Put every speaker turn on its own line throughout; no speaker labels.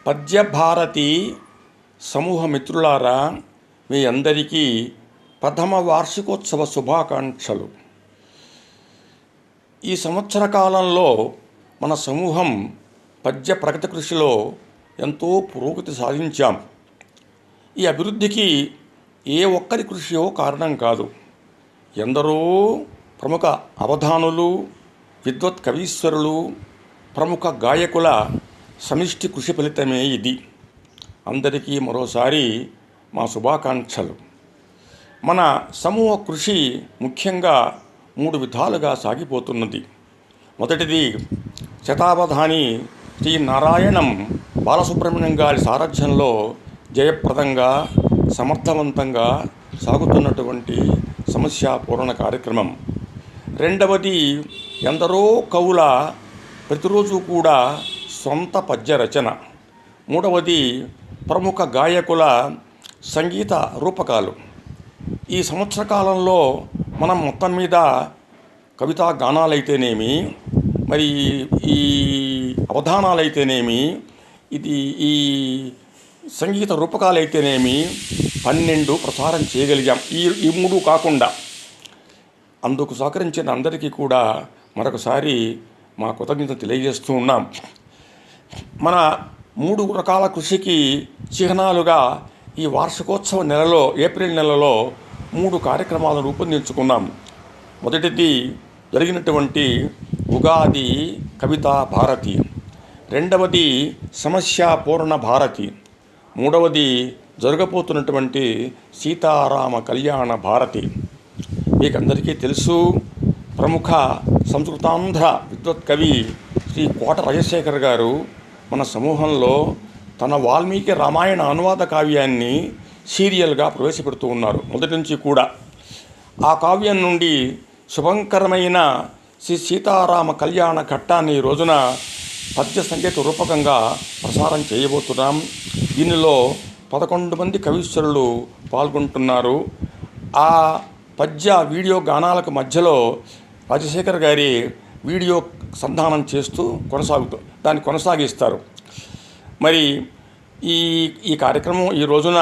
పద్యభారతి సమూహ మిత్రులారా, మీ అందరికీ ప్రథమ వార్షికోత్సవ శుభాకాంక్షలు. ఈ సంవత్సర కాలంలో మన సమూహం పద్య ప్రగతి కృషిలో ఎంతో పురోగతి సాధించాం. ఈ అభివృద్ధికి ఏ ఒక్కరి కృషియో కారణం కాదు. ఎందరో ప్రముఖ అవధానులు, విద్వత్ కవీశ్వరులు, ప్రముఖ గాయకుల సమిష్టి కృషి ఫలితమే ఇది. అందరికీ మరోసారి మా శుభాకాంక్షలు. మన సమూహ కృషి ముఖ్యంగా 3 విధాలుగా సాగిపోతున్నది. మొదటిది, శతావధాని శ్రీ నారాయణం బాలసుబ్రహ్మణ్యం గారి సారథ్యంలో జయప్రదంగా సమర్థవంతంగా సాగుతున్నటువంటి సమస్య పూరణ కార్యక్రమం. రెండవది, ఎందరో కవుల ప్రతిరోజు కూడా సొంత పద్య రచన. మూడవది, ప్రముఖ గాయకుల సంగీత రూపకాలు. ఈ సంవత్సర కాలంలో మనం మొత్తం మీద కవితా గానాలైతేనేమి, మరి ఈ అవధానాలైతేనేమి, ఈ సంగీత రూపకాలైతేనేమి 12 ప్రసారం చేయగలిగాం. ఈ 3 కాకుండా. అందుకు సహకరించిన అందరికీ కూడా మరొకసారి మా కృతజ్ఞతలు తెలియజేస్తూ ఉన్నాం. మన 3 రకాల కృషికి చిహ్నాలుగా ఈ వార్షికోత్సవ నెలలో, ఏప్రిల్ నెలలో 3 కార్యక్రమాలను రూపొందించుకున్నాం. మొదటిది జరిగినటువంటి ఉగాది కవితా భారతి. రెండవది సమస్య పూర్ణ భారతి. మూడవది జరగబోతున్నటువంటి సీతారామ కళ్యాణ భారతి. మీకందరికీ తెలుసు, ప్రముఖ సంస్కృతాంధ్ర విద్వత్ కవి శ్రీ కోట రాజశేఖర్ గారు మన సమూహంలో తన వాల్మీకి రామాయణ అనువాద కావ్యాన్ని సీరియల్గా ప్రవేశపెడుతూ ఉన్నారు. మొదటి నుంచి కూడా ఆ కావ్యం నుండి శుభంకరమైన శ్రీ సీతారామ కళ్యాణ ఘట్టాన్ని ఈ రోజున పద్య సంగీత రూపకంగా ప్రసారం చేయబోతున్నాం. దీనిలో 11 మంది కవీశ్వరులు పాల్గొంటున్నారు. ఆ పద్య వీడియో గానాలకు మధ్యలో రాజశేఖర్ గారి వీడియో సంధానం చేస్తూ దాన్ని కొనసాగిస్తారు. మరి ఈ కార్యక్రమం ఈ రోజున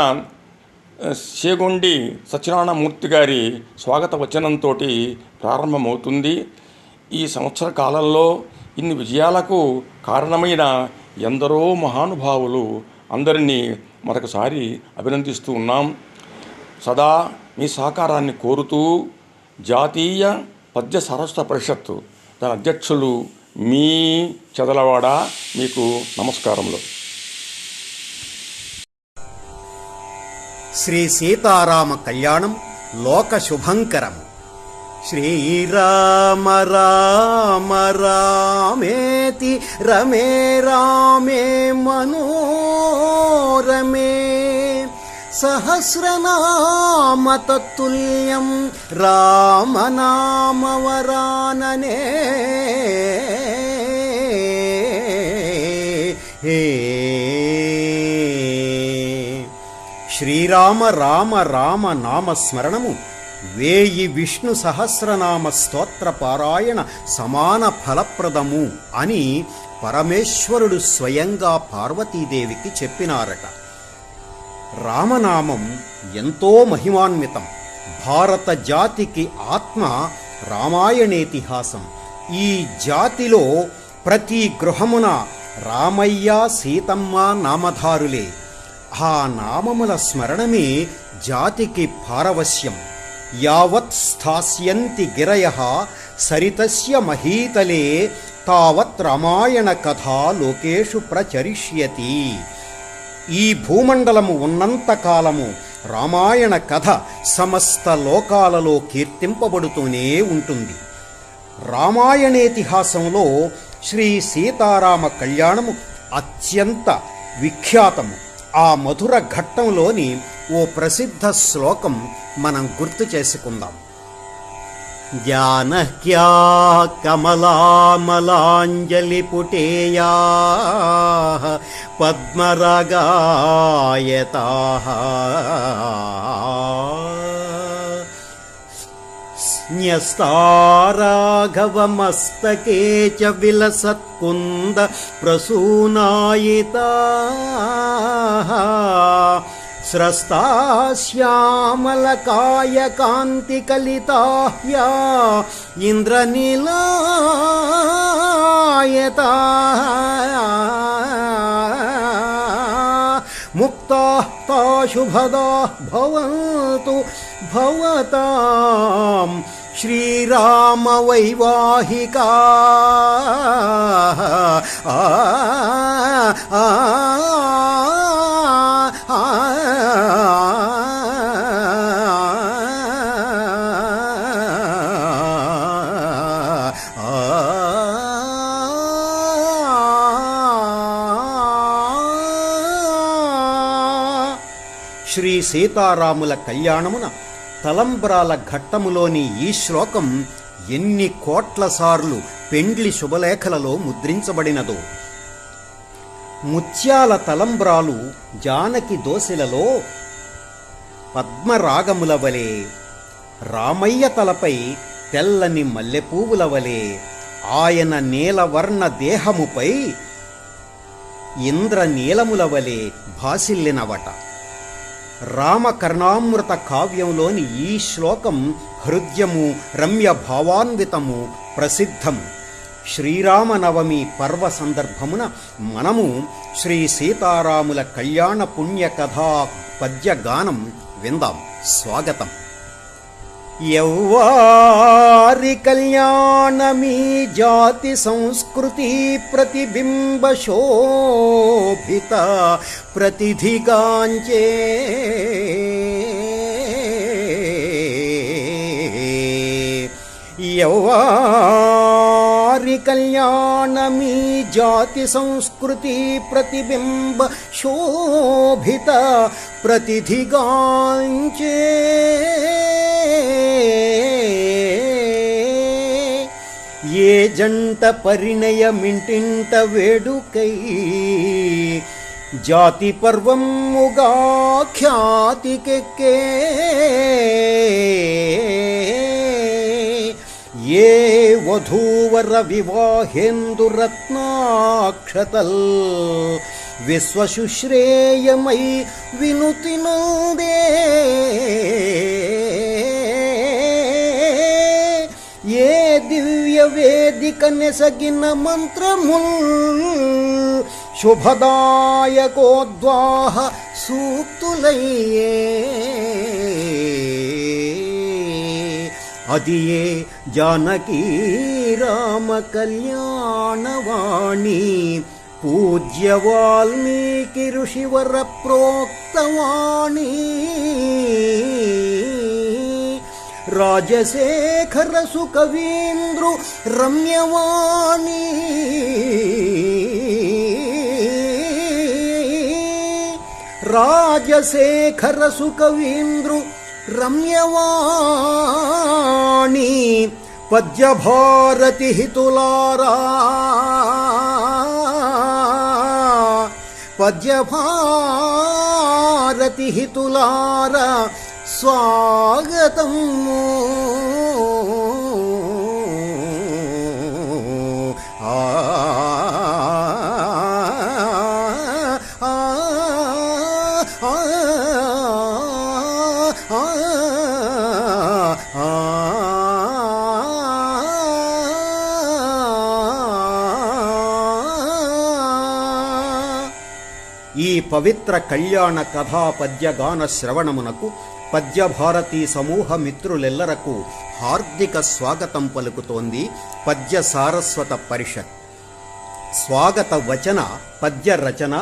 చేగొండి సత్యనారాయణమూర్తి గారి స్వాగత వచనంతో ప్రారంభమవుతుంది. ఈ సంవత్సర కాలంలో ఇన్ని విజయాలకు కారణమైన ఎందరో మహానుభావులు అందరినీ మరొకసారి అభినందిస్తూ ఉన్నాం. సదా మీ సహకారాన్ని కోరుతూ జాతీయ పద్య సరస్వత పరిషత్తు దాని అధ్యక్షులు మీ చదలవాడ మీకు నమస్కారములు.
శ్రీ సీతారామ కళ్యాణం లోక శుభంకరం. శ్రీరామ రామ రామేతి రమే రామే మనోరమే సహస్రనామ తత్తుల్యం రామనామవరాననే. శ్రీరామ రామ రామ నామస్మరణము 1000 విష్ణు సహస్రనామ స్తోత్ర పారాయణ సమాన ఫలప్రదము అని పరమేశ్వరుడు స్వయంగా పార్వతీదేవికి చెప్పినారట. రామనామం ఎంతో మహిమాన్వితం. భారత జాతికి ఆత్మ రామాయణేతిహాసం. ఈ జాతిలో ప్రతి గృహమున రామయ్య సీతమ్మ నామధారులే. ఆ నామముల స్మరణమే జాతికి పారవశ్యం. యావత్ స్థాస్యంతి గిరయః సరితస్య మహీతలే తావత్ రామాయణ కథా లోకేషు ప్రచరిష్యతి. ఈ భూమండలము ఉన్నంతకాలము రామాయణ కథ సమస్త లోకాలలో కీర్తింపబడుతూనే ఉంటుంది. రామాయణేతిహాసంలో శ్రీ సీతారామ కళ్యాణము అత్యంత విఖ్యాతము. ఆ మధుర ఘట్టంలోని ఓ ప్రసిద్ధ శ్లోకం మనం గుర్తు చేసుకుందాం. జానక్యా కమలామలాంజలిపుటేయా పద్మరాగాయతాః న్యస్తారాఘవమస్తకే చ విలసత్కుంద ప్రసూనాయితా స్రస్తా శ్యామలకాయకాంతికలితాహ్యా ఇంద్రనీలాయతా ముక్తాః శుభదాః భవంతు భవతాం శ్రీరామవైవాహికా శ్రీ సీతారాముల కళ్యాణమున తలంబ్రాల ఘట్టములోని ఈ శ్లోకం ఎన్ని కోట్ల సార్లు పెండ్లి శుభలేఖలలో ముద్రించబడినదో. ముత్యాల తలంబ్రాలు జానకి దోశలలో పద్మరాగముల వలె, రామయ్య తలపై తెల్లని మల్లెపూవుల వలె, ఆయన నీలవర్ణ దేహముపై ఇంద్రనీలముల వలె భాసిల్లినవట. రామకర్ణామృత కావ్యంలోని ఈ శ్లోకం హృద్యము రమ్య భావాన్వితము ప్రసిద్ధం. శ్రీరామనవమి పర్వ సందర్భమున మనము శ్రీ సీతారాముల కళ్యాణ పుణ్యకథా పద్యగానం విందాం. స్వాగతం. యవ్వారి కళ్యాణమీ జాతి సంస్కృతి ప్రతిబింబ శోభిత ప్రతిధిగాంచే యవ్వారి కళ్యాణమీ జాతి సంస్కృతి ప్రతిబింబ శోభిత ప్రతిధిగాంచే ఏ జంట పరిణయమింటింట వేడుకై జాతి పర్వముగా ఖ్యాతికెక్కే ఏ వధూవర వివాహేందురత్నాక్షతల్ విశ్వశుశ్రేయమై వినుతినుదే ఏ దివ్య వేదిక నెసగిన మంత్రముల్ శుభదాయకోద్వాహ సూక్తులయ్యే అదియే జానకీ రామ కళ్యాణవాణి పూజ్య వాల్మీకి ఋషివర ప్రోక్తవాణి రాజశేఖర సుకవీంద్రు రమ్యవాణి రాజశేఖర సుకవీంద్రు రమ్యవాణి పద్యభారతి హితులారా పద్యభారతి హితులారా స్వాగతం. ఈ పవిత్ర కళ్యాణ కథా పద్యగాన శ్రవణమునకు పద్యభారతీ సమూహ మిత్రులెల్లరకు హార్దిక స్వాగతం పలుకుతోంది పద్య సారస్వత పరిషత్. స్వాగత వచన పద్య రచన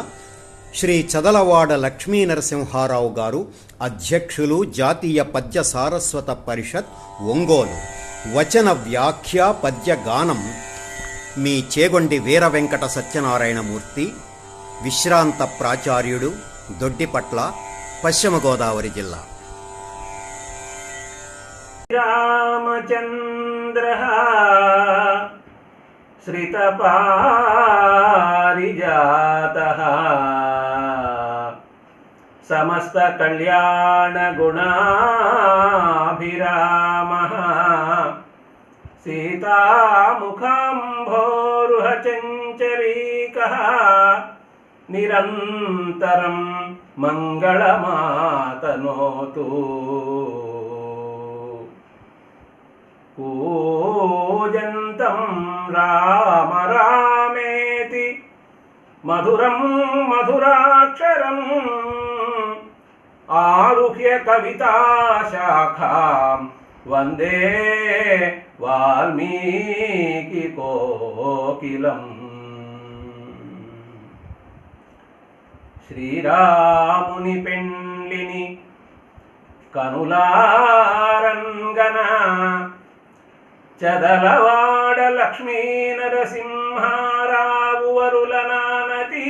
శ్రీ చదలవాడ లక్ష్మీనరసింహారావు గారు, అధ్యక్షులు జాతీయ పద్య సారస్వత పరిషత్, ఒంగోలు. వచన వ్యాఖ్య పద్యగానం మీ చేగొండి వీర వెంకట సత్యనారాయణమూర్తి, విశ్రాంత ప్రాచార్యుడు, దొడ్డిపట్ల, పశ్చిమ గోదావరి జిల్లా.
రామచంద్ర శ్రితపారిజాత సమస్త కళ్యాణ గుణాభిరామః సీతాముఖాంభోరుహ చంచరీకః నిరంతరం మంగళమాతనోతు కూజంతం రామ రామేతి మధురం మధురాక్షరం ఆరుహ్య కవితాశాఖాం వందే వాల్మీకి కోకిలం. శ్రీరాముని పెండ్లిని కనులారంగన చదలవాడ లక్ష్మీ నరసింహారావు వరుల నానతి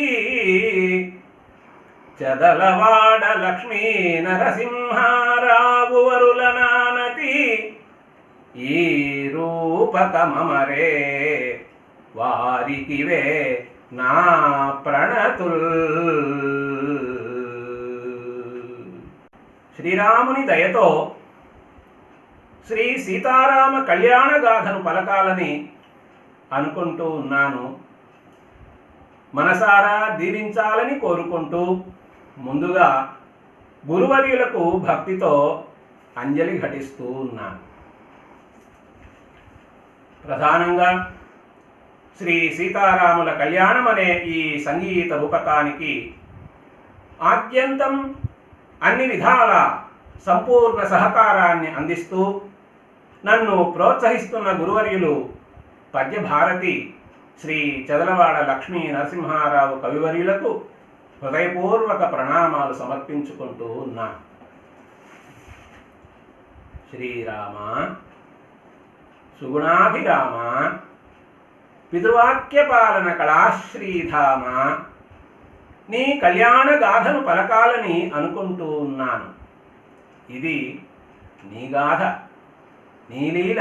చదలవాడ లక్ష్మీ నరసింహారావు వరుల నానతి ఈ రూపకమరే వారికివే నా ప్రణతుల్. శ్రీరాముని దయతో శ్రీ సీతారామ కళ్యాణ గాథను పలకాలని అనుకుంటూ ఉన్నాను. మనసారా దీవించాలని కోరుకుంటూ ముందుగా గురువర్యులకు భక్తితో అంజలి ఘటిస్తూ ఉన్నాను. ప్రధానంగా శ్రీ సీతారాముల కళ్యాణం అనే ఈ సంగీత రూపకానికి ఆద్యంతం అన్ని విధాల సంపూర్ణ సహకారాన్ని అందిస్తూ నన్ను ప్రోత్సహిస్తున్న గురువర్యులు పద్యభారతి శ్రీ చదలవాడ లక్ష్మీ నరసింహారావు కవివర్యులకు హృదయపూర్వక ప్రణామాలు సమర్పించుకుంటూ ఉన్నాను. శ్రీరామ సుగుణాభిరామ పితృవాక్యపాలన కళాశ్రీధామ నీ కళ్యాణ గాథను పలకాలని అనుకుంటూ ఉన్నాను. ఇది నీ గాథ, నీ లీల.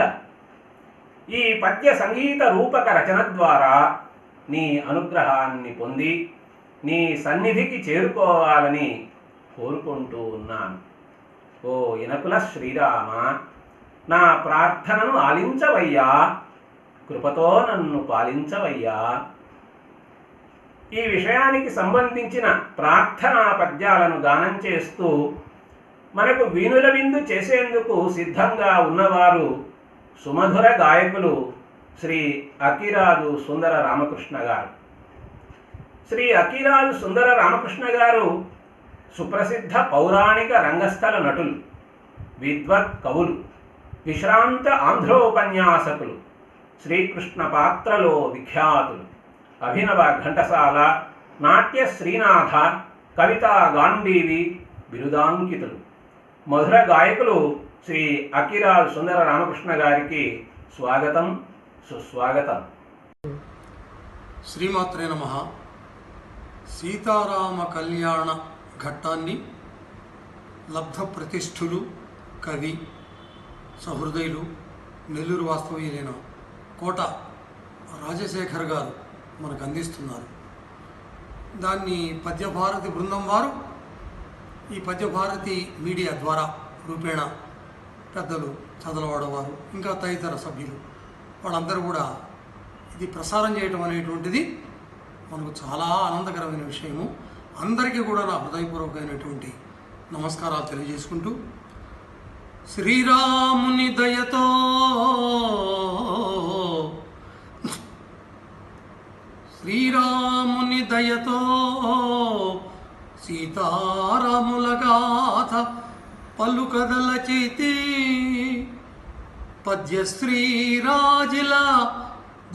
ఈ పద్య సంగీత రూపక రచన ద్వారా నీ అనుగ్రహాన్ని పొంది నీ సన్నిధికి చేరుకోవాలని కోరుకుంటూ ఉన్నాను. ఓ ఇనకుల శ్రీరామ, నా ప్రార్థనను ఆలించవయ్యా, కృపతో నన్ను పాలించవయ్యా. ఈ విషయానికి సంబంధించిన ప్రార్థనా పద్యాలను గానం చేస్తూ మనకు వీణుల విందు చేసేందుకు సిద్ధంగా ఉన్నవారు సుమధుర గాయకులు శ్రీ అక్కిరాజు సుందర రామకృష్ణ గారు. శ్రీ అక్కిరాజు సుందర రామకృష్ణ గారు సుప్రసిద్ధ పౌరాణిక రంగస్థల నటులు, విద్వత్ కవులు, విశ్రాంత ఆంధ్రోపన్యాసకులు, శ్రీకృష్ణ పాత్రలో విఖ్యాతులు, అభినవ ఘంటసాల, నాట్య శ్రీనాథ, కవితా గాంధీవి బిరుదాంకితులు, మధుర గాయకులు శ్రీ అక్కిరాజు సుందర రామకృష్ణ గారికి స్వాగతం, సుస్వాగతం.
శ్రీమాత్రే నమః. సీతారామ కళ్యాణ ఘట్టాన్ని లబ్ధ ప్రతిష్ఠులు, కవి, సహృదయులు, నెల్లూరు వాస్తవ్యులైన కోట రాజశేఖర్ గారు మనకు అందిస్తున్నారు. దాన్ని పద్యభారతి బృందం వారు ఈ పద్యభారతి మీడియా ద్వారా రూపేణ పెద్దలు, చదలవాడవారు, ఇంకా తదితర సభ్యులు వాళ్ళందరూ కూడా ఇది ప్రసారం చేయటం అనేటువంటిది మనకు చాలా ఆనందకరమైన విషయము. అందరికీ కూడా నా హృదయపూర్వకమైనటువంటి నమస్కారాలు తెలియజేసుకుంటూ, శ్రీరాముని దయతో సీతారాముల గాథ పలుకదలచితి, పద్యశ్రీరాజిల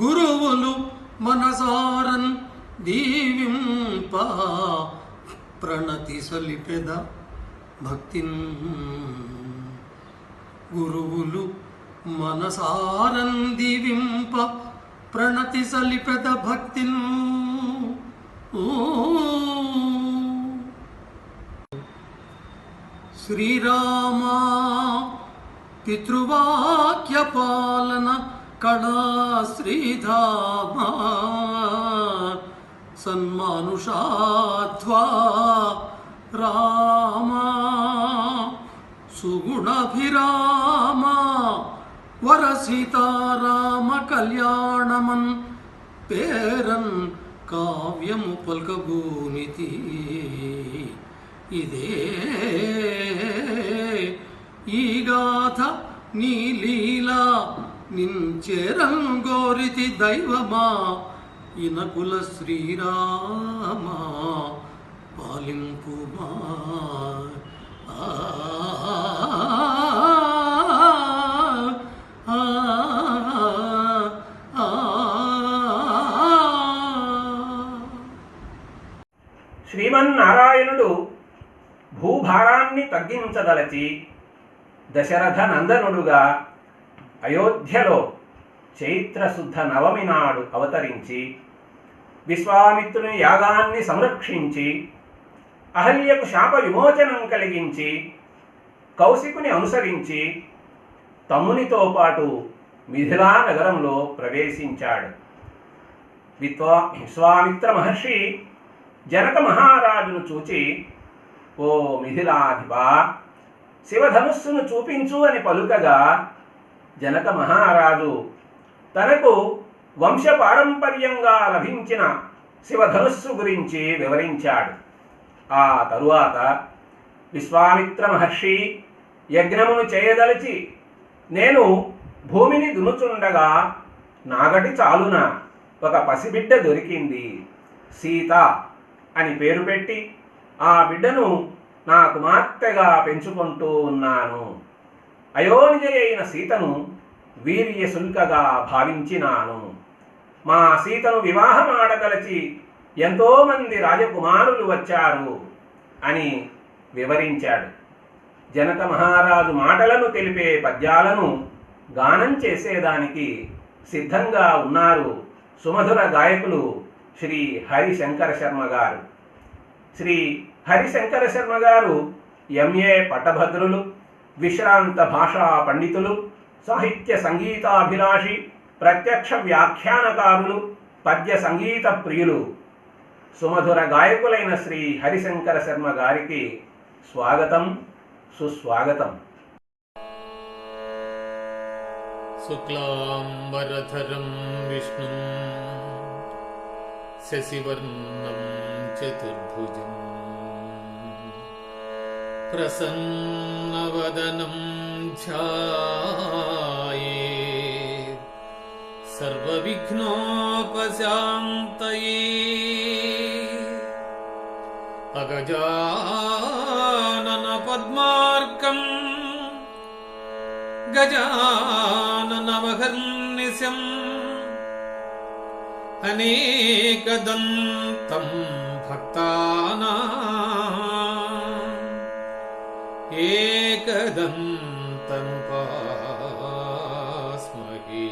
గురువులు మనసారన్ దీవింప, ప్రణతి సలిపెద భక్తిన్. గురువులు మనసారన్ దీవింప, ప్రణతి సలిపెద భక్తిన్. శ్రీరామ పితృవాక్య పాలన కళా శ్రీధామ, సన్మానుషాధ్వా రా సుగుణాభిరామ వర సీతారామ కళ్యాణమన్ పేరన్ కావ్యము పల్కబూనితి. ఇదే ఈ గాథ నీ లీలా నించేరన్ గోరితి దైవమా ఇనకుల శ్రీరామా పాలింపుమా.
శ్రీమన్నారాయణుడు భూభారాన్ని తగ్గించదలచి దశరథ నందనుడుగా అయోధ్యలో చైత్రశుద్ధ నవమి నాడు అవతరించి విశ్వామిత్రుని యాగాన్ని సంరక్షించి అహల్యకు శాప విమోచనం కలిగించి కౌశికుని అనుసరించి తమ్మునితో పాటు మిథిలా నగరంలో ప్రవేశించాడు. విశ్వామిత్ర మహర్షి జనక మహారాజును చూచి, ఓ మిథిలాధిపా, శివధనుస్సును చూపించు అని పలుకగా జనక మహారాజు తనకు వంశపారంపర్యంగా లభించిన శివధనుస్సు గురించి వివరించాడు. ఆ తరువాత విశ్వామిత్ర మహర్షి యజ్ఞమును చేయదలిచి, నేను భూమిని దున్నుచుండగా నాగటి చాలున ఒక పసిబిడ్డ దొరికింది, సీత అని పేరు పెట్టి ఆ బిడ్డను నా కుమార్తెగా పెంచుకుంటూ ఉన్నాను. అయోనిజ అయిన సీతను వీర్యశుల్కగా భావించినాను. మా సీతను వివాహమాడదలచి ఎంతోమంది రాజకుమారులు వచ్చారు అని వివరించాడు. జనక మహారాజు మాటలను తెలిపే పద్యాలను గానం చేసేదానికి సిద్ధంగా ఉన్నారు సుమధుర గాయకులు శ్రీ హరిశంకర శర్మ గారు. శ్రీ హరిశంకర శర్మ గారు ఎంఏ పట్టభద్రులు, విశ్రాంత భాషా పండితులు, సాహిత్య సంగీతాభిలాషి, ప్రత్యక్ష వ్యాఖ్యానకారులు, పద్య సంగీత ప్రియులు. సుమధుర గాయకులైన శ్రీ హరిశంకర శర్మ గారికి స్వాగతం, సుస్వాగతం.
శుక్లాంబరధరం విష్ణుం శశివర్ణం చతుర్భుజం ప్రసన్నవదనం ధ్యాయేత్ సర్వవిఘ్నోపశాంతయే. అగజానన పద్మార్కం గజాననమహర్నిశం అనేకదంతం భక్తానాం ఏకదంతముపాస్మహే.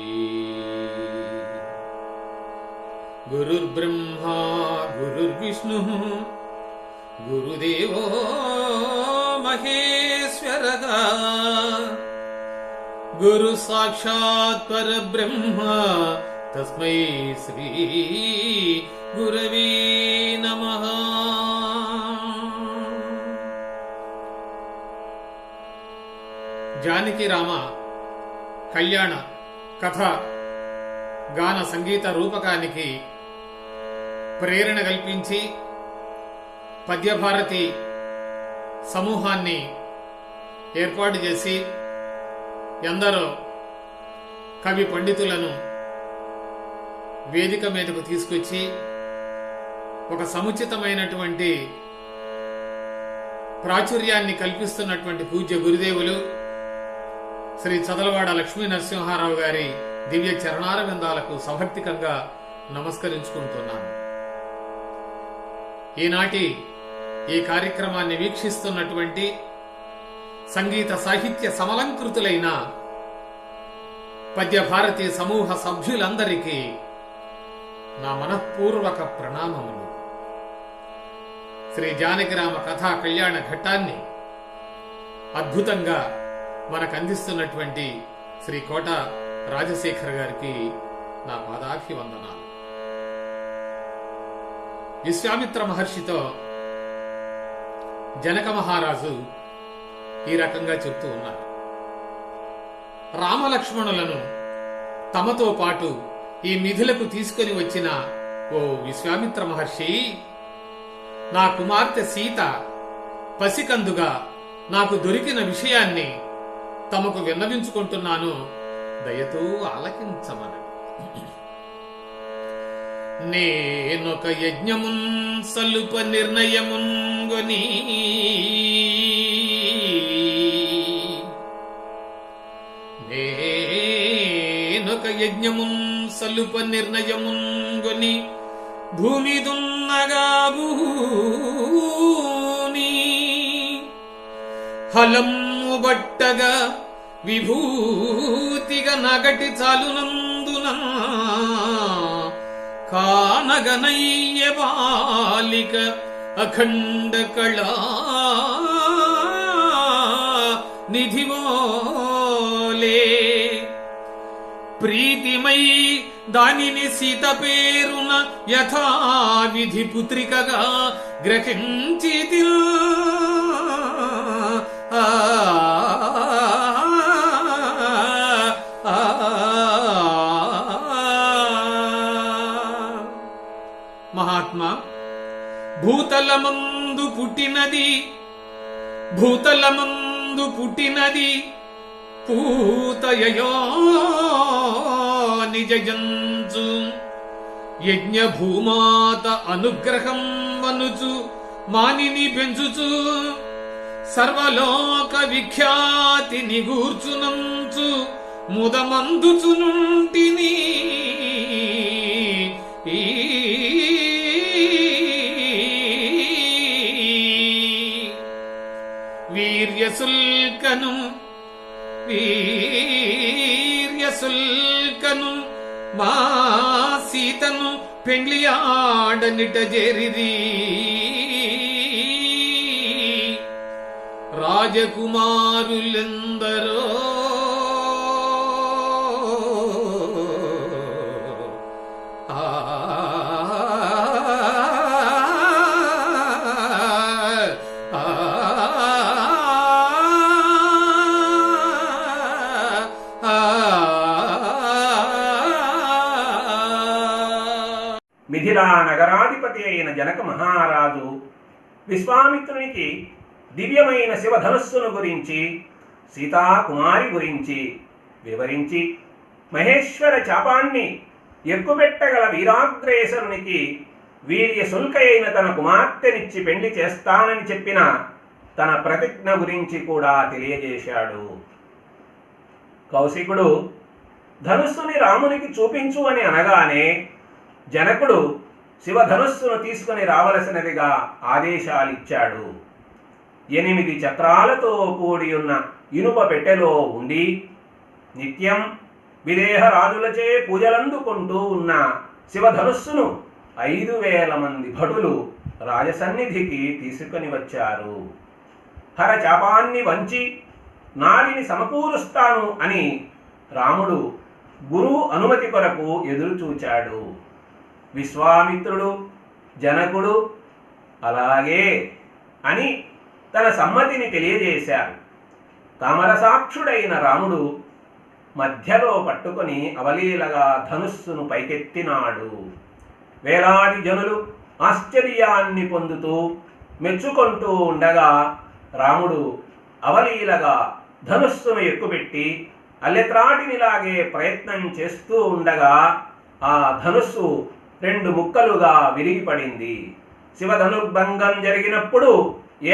గురుర్బ్రహ్మా గురుర్విష్ణుః గురుదేవో మహేశ్వరః గురు సాక్షాత్ పరబ్రహ్మ తస్మై శ్రీ గురవే నమః. జానకి రామ కళ్యాణ కథ గాన సంగీత రూపకానికి ప్రేరణ కల్పించి పద్యభారతి సమూహాన్ని ఏర్పాటు చేసి ఎందరో కవి పండితులను వేదిక మీదకు తీసుకొచ్చి ఒక సముచితమైనటువంటి ప్రాచుర్యాన్ని కల్పిస్తున్నటువంటి పూజ్య గురుదేవులు శ్రీ చదలవాడ లక్ష్మీ నరసింహారావు గారి దివ్య చరణారవిందాలకు సభక్తికంగా నమస్కరించుకుంటున్నాను. ఈనాటి ఈ కార్యక్రమాన్ని వీక్షిస్తున్నటువంటి సంగీత సాహిత్య సమలంకృతులైన పద్యభారతి సమూహ సభ్యులందరికీ నా మనఃపూర్వక ప్రణామములు. శ్రీ జానకిరామ కథా కళ్యాణ ఘట్టాన్ని అద్భుతంగా మనకు అందిస్తున్నటువంటి శ్రీ కోట రాజశేఖర్ గారికి నా పాదాభివందనాలు. విశ్వామిత్ర మహర్షితో జనక మహారాజు ఈ రకంగా చెప్తూ ఉన్నారు. రామలక్ష్మణులను తమతో పాటు ఈ మిథిలకు తీసుకొని వచ్చిన ఓ విశ్వామిత్ర మహర్షి, నా కుమార్తె సీత పసికందుగా నాకు దొరికిన విషయాన్ని తమకు విన్నవించుకుంటున్నాను, దయతో ఆలకించమని. నేనొక యజ్ఞమున్ సలుప నిర్ణయముంగొని నేనొక యజ్ఞమున్ సలుప నిర్ణయముంగొని భూమి దున్నగా భూని హలము బట్టగా విభూతిగా నగటి చాలునందున కానగనయ్య బాలిక అఖండ కళా నిధివోలే ప్రీతిమై దానిని సీత పేరున యథావిధి పుత్రికగా గ్రహించితి. మహాత్మా, భూతలమందు పుట్టినది పూతయో నిజంచు యజ్ఞ భూమాత అనుగ్రహం వనుచు మానిని పెంచుచు సర్వలోక విఖ్యాతి నిగూర్చునంచు ముదమందుచునుంటిని. వీర్యసుల్కను మా సీతను పెండ్లియాడనిట జేరిరి. రాజకుమారులెందరో
మిథిలా నగరాధిపతి అయిన జనక మహారాజు విశ్వామిత్రునికి దివ్యమైన శివధనుస్సును గురించి, సీతాకుమారి గురించి వివరించి మహేశ్వర చాపాన్ని ఎక్కుపెట్టగల వీరాగ్రేసరునికి వీర్యశుల్క అయిన తన కుమార్తెనిచ్చి పెళ్లి చేస్తానని చెప్పిన తన ప్రతిజ్ఞ గురించి కూడా తెలియజేశాడు. కౌశికుడు ధనుస్సుని రామునికి చూపించు అని అనగానే జనకుడు శివధనుస్సును తీసుకుని రావలసినదిగా ఆదేశాలిచ్చాడు. 8 చక్రాలతో కూడి ఉన్న ఇనుప పెట్టెలో ఉండి నిత్యం విదేహ రాజులచే పూజలందుకుంటూ ఉన్న శివధనుస్సును 5,000 మంది భటులు రాజసన్నిధికి తీసుకొని వచ్చారు. హరచాపాన్ని వంచి నారిని సమకూరుస్తాను అని రాముడు గురువు అనుమతి కొరకు ఎదురుచూచాడు. విశ్వామిత్రుడు, జనకుడు అలాగే అని తన సమ్మతిని తెలియజేశారు. తామరసాక్షుడైన రాముడు మధ్యలో పట్టుకొని అవలీలగా ధనుస్సును పైకెత్తినాడు. వేలాది జనులు ఆశ్చర్యాన్ని పొందుతూ మెచ్చుకుంటూ ఉండగా రాముడు అవలీలగా ధనుస్సును ఎక్కుపెట్టి అల్లెత్రాటినిలాగే ప్రయత్నం చేస్తూ ఉండగా ఆ ధనుస్సు 2 ముక్కలుగా విరిగిపడింది. శివధనుర్భంగం జరిగినప్పుడు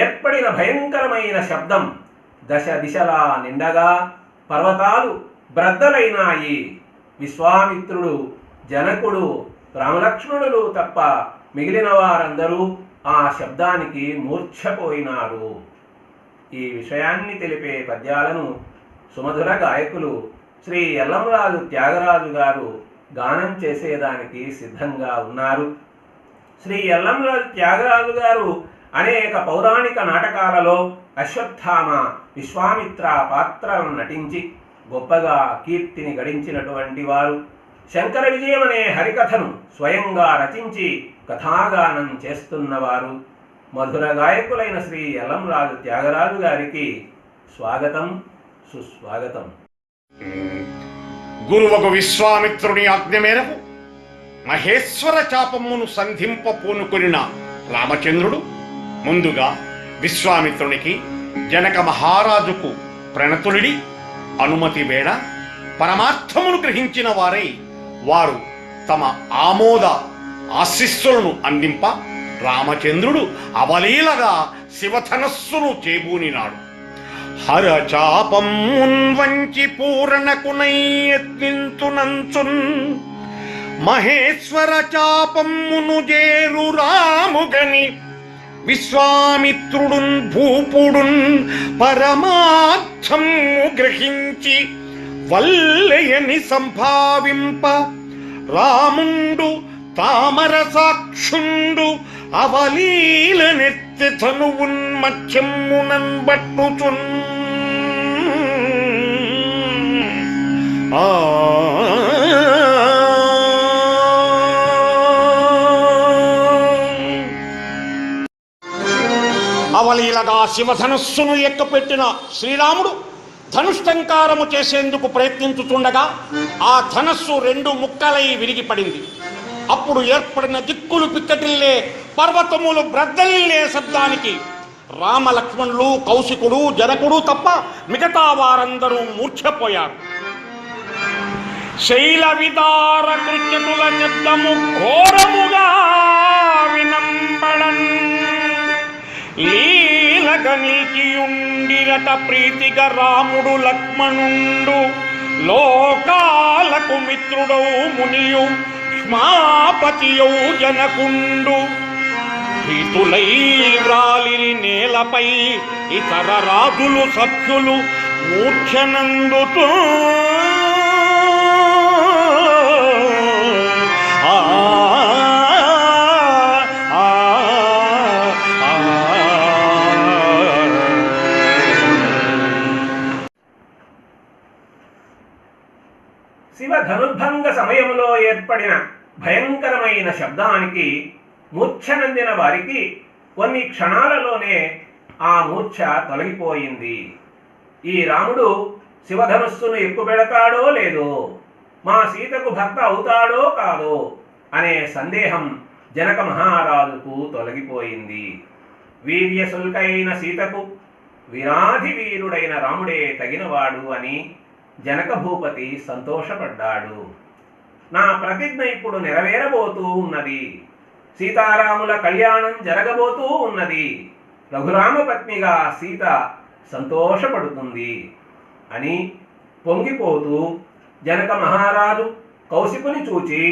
ఏర్పడిన భయంకరమైన శబ్దం దశ దిశలా నిండగా పర్వతాలు బ్రద్దలైనాయి. విశ్వామిత్రుడు, జనకుడు, రామలక్ష్మణులు తప్ప మిగిలిన వారందరూ ఆ శబ్దానికి మూర్ఛపోయినారు. ఈ విషయాన్ని తెలిపే పద్యాలను సుమధుర గాయకులు శ్రీ ఎల్లంరాజు త్యాగరాజు గారు గానం చేసేదానికి సిద్ధంగా ఉన్నారు. శ్రీ ఎల్లంరాజు త్యాగరాజు గారు అనేక పౌరాణిక నాటకాలలో అశ్వత్థామ, విశ్వామిత్ర పాత్రలను నటించి గొప్పగా కీర్తిని గడించినటువంటి వారు. శంకర విజయం అనే హరికథను స్వయంగా రచించి కథాగానం చేస్తున్నవారు. మధుర గాయకులైన శ్రీ ఎల్లంరాజు త్యాగరాజు గారికి స్వాగతం సుస్వాగతం.
గురువగు విశ్వామిత్రుని ఆజ్ఞ మేరకు మహేశ్వర చాపమ్మును సంధింప పూనుకొనిన రామచంద్రుడు ముందుగా విశ్వామిత్రునికి జనక మహారాజుకు ప్రణతులుడి అనుమతి వేళ పరమార్థమును గ్రహించిన వారై వారు తమ ఆమోద ఆశీస్సులను అందింప రామచంద్రుడు అవలీలగా శివధనస్సును చేబూనినాడు. హరచాపమున్ వంచి పూరణకునై యత్నించునంచున్ మహేశ్వర చాపమ్మును జేరు రాముగని విశ్వామిత్రుడున్ భూపుడున్ పరమార్థము గ్రహించి వల్లయని సంభావింప రాముండు తామర సాక్షుండు అవలీల నెత్తి తనువున్ మధ్యమునన్ బట్టుచున్ అవలీలగా శివధనుస్సును ఎక్కుపెట్టిన శ్రీరాముడు ధనుష్టంకారము చేసేందుకు ప్రయత్నించుతుండగా ఆ ధనస్సు 2 ముక్కలై విరిగిపడింది. అప్పుడు ఏర్పడిన దిక్కులు పిక్కటిల్లే పర్వతములు బ్రద్దలిల్లే శబ్దానికి రామలక్ష్మణులు కౌశికుడు జనకుడు తప్ప మిగతా వారందరూ మూర్ఛపోయారు. శైల విదార కృత్యముల శబ్దము ఘోరముగా వినంబడన్ లీలగ నిలిచియుండిరట ప్రీతిగా రాముడు లక్ష్మణుండు లోకాలకు మిత్రుడౌ మునియు క్ష్మాపతియౌ జనకుండు ప్రీతులై వ్రాలిరి నేలపై ఇతర రాజులు సఖ్యులు మూర్ఛనందుతూ
శివ ధనుర్భంగ సమయంలో ఏర్పడిన భయంకరమైన శబ్దానికి మూర్ఛనందిన వారికి కొన్ని క్షణాలలోనే ఆ మూర్ఛ తొలగిపోయింది. ఈ రాముడు శివధనుస్సును ఎక్కుపెడతాడో లేదో, మా సీతకు భర్త అవుతాడో కాదో అనే సందేహం జనక మహారాజుకు తొలగిపోయింది. వీర్యశుల్కైన సీతకు వీరాధి వీరుడైన రాముడే తగినవాడు అని జనక భూపతి సంతోషపడ్డాడు. నా ప్రతిజ్ఞ ఇప్పుడు నెరవేరబోతూ ఉన్నది. సీతారాముల కళ్యాణం జరగబోతూ ఉన్నది. రఘురామపత్నిగా సీత సంతోషపడుతుంది అని పొంగిపోతూ జనక మహారాజు కౌశికుని చూచి,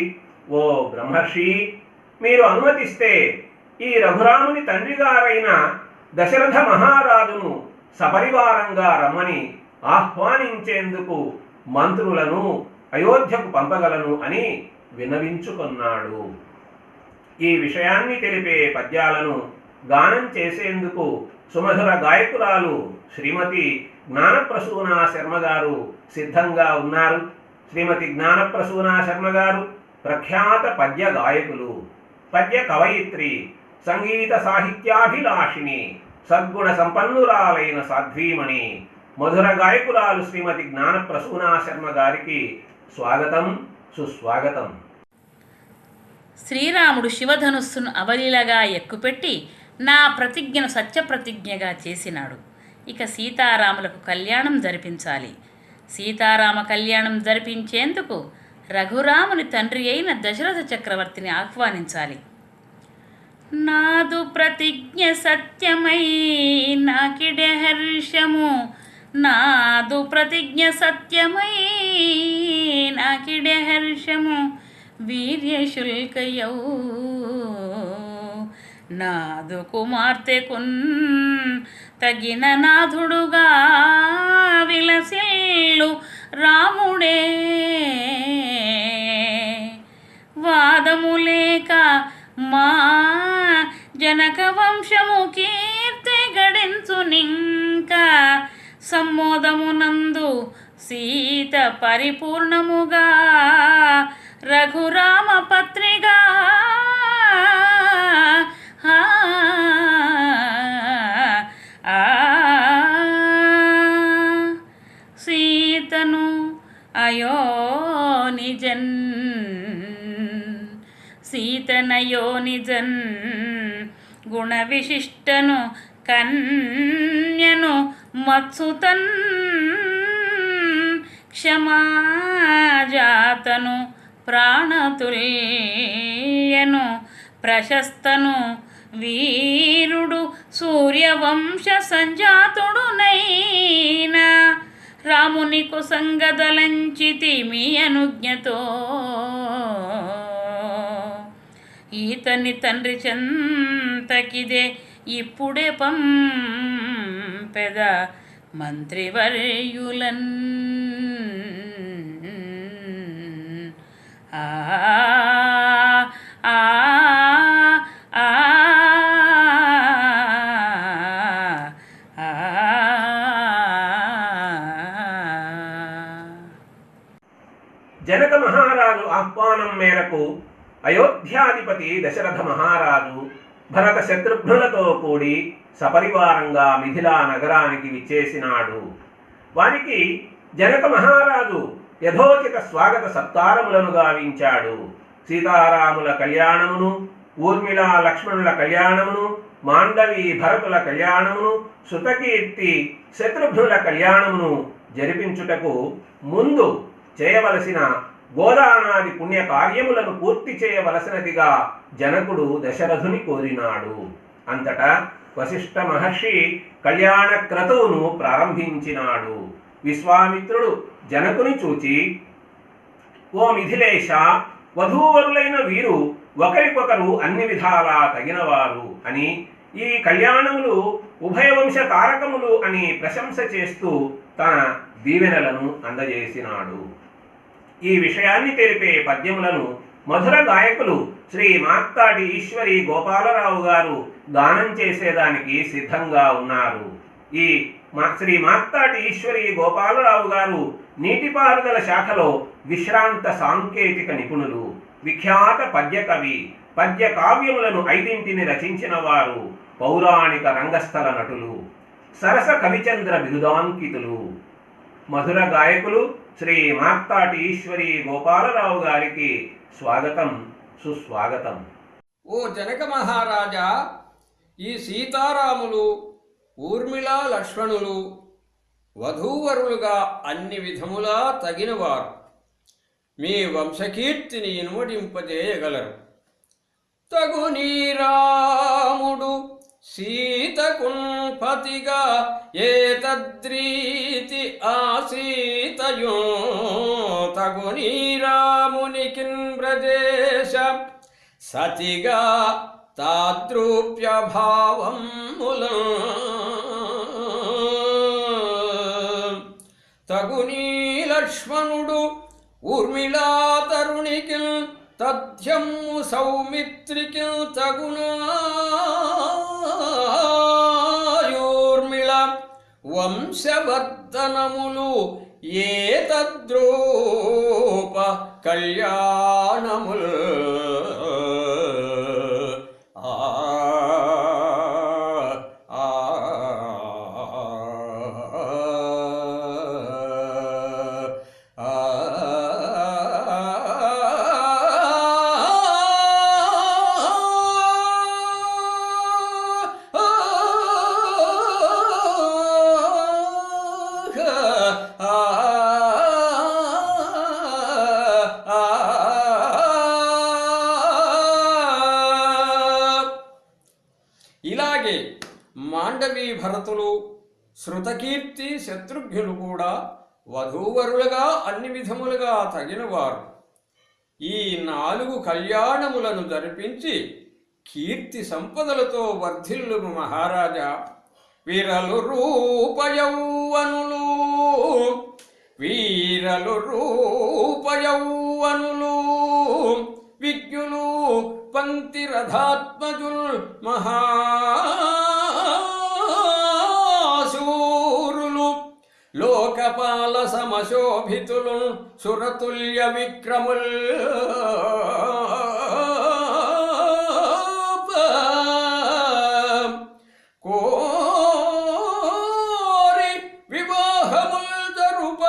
ఓ బ్రహ్మర్షి, మీరు అనుమతిస్తే ఈ రఘురాముని తండ్రిగారైన దశరథ మహారాజును సపరివారంగా రమ్మని ఆహ్వానించేందుకు మంత్రులను అయోధ్యకు పంపగలను అని విన్నవించుకున్నాడు. ఈ విషయాన్ని తెలిపే పద్యాలను గానం చేసేందుకు సుమధుర గాయకురాలు శ్రీమతి జ్ఞానప్రసూన శర్మ గారు సిద్ధంగా ఉన్నారు. శ్రీమతి జ్ఞానప్రసూన శర్మ గారు ప్రఖ్యాత పద్య గాయకులు, పద్య కవయిత్రి, సంగీత సాహిత్యాభిలాషిని, సద్గుణ సంపన్నురాలైన సాధ్వీమణి, మధుర గాయకురాలు శ్రీమతి జ్ఞానప్రసూన శర్మ గారికి స్వాగతం సుస్వాగతం.
శ్రీరాముడు శివధనుస్సును అవలీలగా ఎక్కుపెట్టి నా ప్రతిజ్ఞను సత్యప్రతిజ్ఞగా చేసినాడు. ఇక సీతారాములకు కళ్యాణం జరిపించాలి. సీతారామ కళ్యాణం జరిపించేందుకు రఘురాముని తండ్రి అయిన దశరథ చక్రవర్తిని ఆహ్వానించాలి. నాదు ప్రతిజ్ఞ సత్యమై నాకిడే హర్షము, నాదు ప్రతిజ్ఞ సత్యమై నాకిడే హర్షము, వీర్యశుల్కయౌ నాదు కుమార్తెకున్ తగిన నాథుడుగా విలసిల్లు రాముడే. వాదములేక మా జనక వంశము కీర్తి గడించునింకా, సమ్మోదమునందు సీత పరిపూర్ణముగా రఘురామ పత్రిగా. ఆ ఘనయోనిజన్ గుణ విశిష్టను కన్యను మత్సుతన్ క్షమాజాతను ప్రాణతుల్యను ప్రశస్తను వీరుడు సూర్యవంశ సంజాతుడునైన రాముని కుసంగదలంచితి మీ అనుజ్ఞతో ఈతని తండ్రి చెంతకిదే ఇప్పుడే పంపెద మంత్రివర్యులన్ ఆ ఆ ఆ
జనక మహారాజు ఆహ్వానం మేరకు అయోధ్యాధిపతి దశరథ మహారాజు భరత శత్రుఘ్నులతో కూడి సపరివారంగా మిథిలా నగరానికి విచ్చేసినాడు. వారికి జనక మహారాజు యథోచిత స్వాగత సత్కారములను గావించాడు. సీతారాముల కళ్యాణమును, ఊర్మిళా లక్ష్మణుల కళ్యాణమును, మాండవి భరతుల కళ్యాణమును, శృతకీర్తి శత్రుఘ్నుల కళ్యాణమును జరిపించుటకు ముందు చేయవలసిన గోదానాది పుణ్య కార్యములను పూర్తి చేయవలసినదిగా జనకుడు దశరథుని కోరినాడు. అంతటా వశిష్ఠ మహర్షి కళ్యాణ క్రతువును ప్రారంభించినాడు. విశ్వామిత్రుడు జనకుని చూచి, ఓ మిథిలేశ, వధూవరులైన వీరు ఒకరికొకరు అన్ని విధాలా తగినవారు అని, ఈ కళ్యాణములు ఉభయవంశ తారకములు అని ప్రశంస చేస్తూ తన దీవెనలను అందజేసినాడు. ఈ విషయాన్ని తెలిపే పద్యములను మధుర గాయకులు శ్రీ మార్తాటి ఈశ్వరి గోపాలరావు గారు గానం చేసేదానికి సిద్ధంగా ఉన్నారు. ఈ శ్రీ మార్తాటి ఈశ్వరి గోపాలరావు గారు నీటిపారుదల శాఖలో విశ్రాంత సాంకేతిక నిపుణులు, విఖ్యాత పద్యకవి, పద్య కావ్యములను 5 రచించిన వారు, పౌరాణిక రంగస్థల నటులు, సరస కవిచంద్ర బిరుదాంకితులు. మధుర గాయకులు శ్రీ మార్తాటి ఈశ్వరి గోపాలరావు గారికి స్వాగతం, సుస్వాగతం.
ఓ జనక మహారాజా, ఈ సీతారాములు, ఊర్మిళా లక్ష్మణులు వధూవరులుగా అన్ని విధములా తగినవారు. మీ వంశకీర్తిని ఇనుమడింపజేయగలరు. తగునీ రాముడు సీతకున్ పతిగా ఏతద్రీతి ఆసీతయో తగునీ రామునికిన్ బ్రజేశ సతిగా తాద్రూప్య భావముల తగునీ లక్ష్మణుడు ఊర్మిళా తరుణికిల్ తథ్యము సౌమిత్రికిల్ తగునాయూర్మిళ వంశవర్ధనములు ఏతద్రూప కళ్యాణముల్ ఇలాగే మాండవి భరతులు, శృతకీర్తి శత్రుఘ్నులు కూడా వధూవరులుగా అన్ని విధములుగా తగినవారు. ఈ 4 కళ్యాణములను జరిపించి కీర్తి సంపదలతో వర్ధిల్లును మహారాజా. వీరలు రూపయౌవనులు, వీరలు రూపయౌవనులు, విజ్ఞులు పంక్తి రథాత్మజుల్ మహాశూరులు, లోకపాల సమశోభితులు, సురతుల్య విక్రముల్ కోరి వివాహముల్ జరుప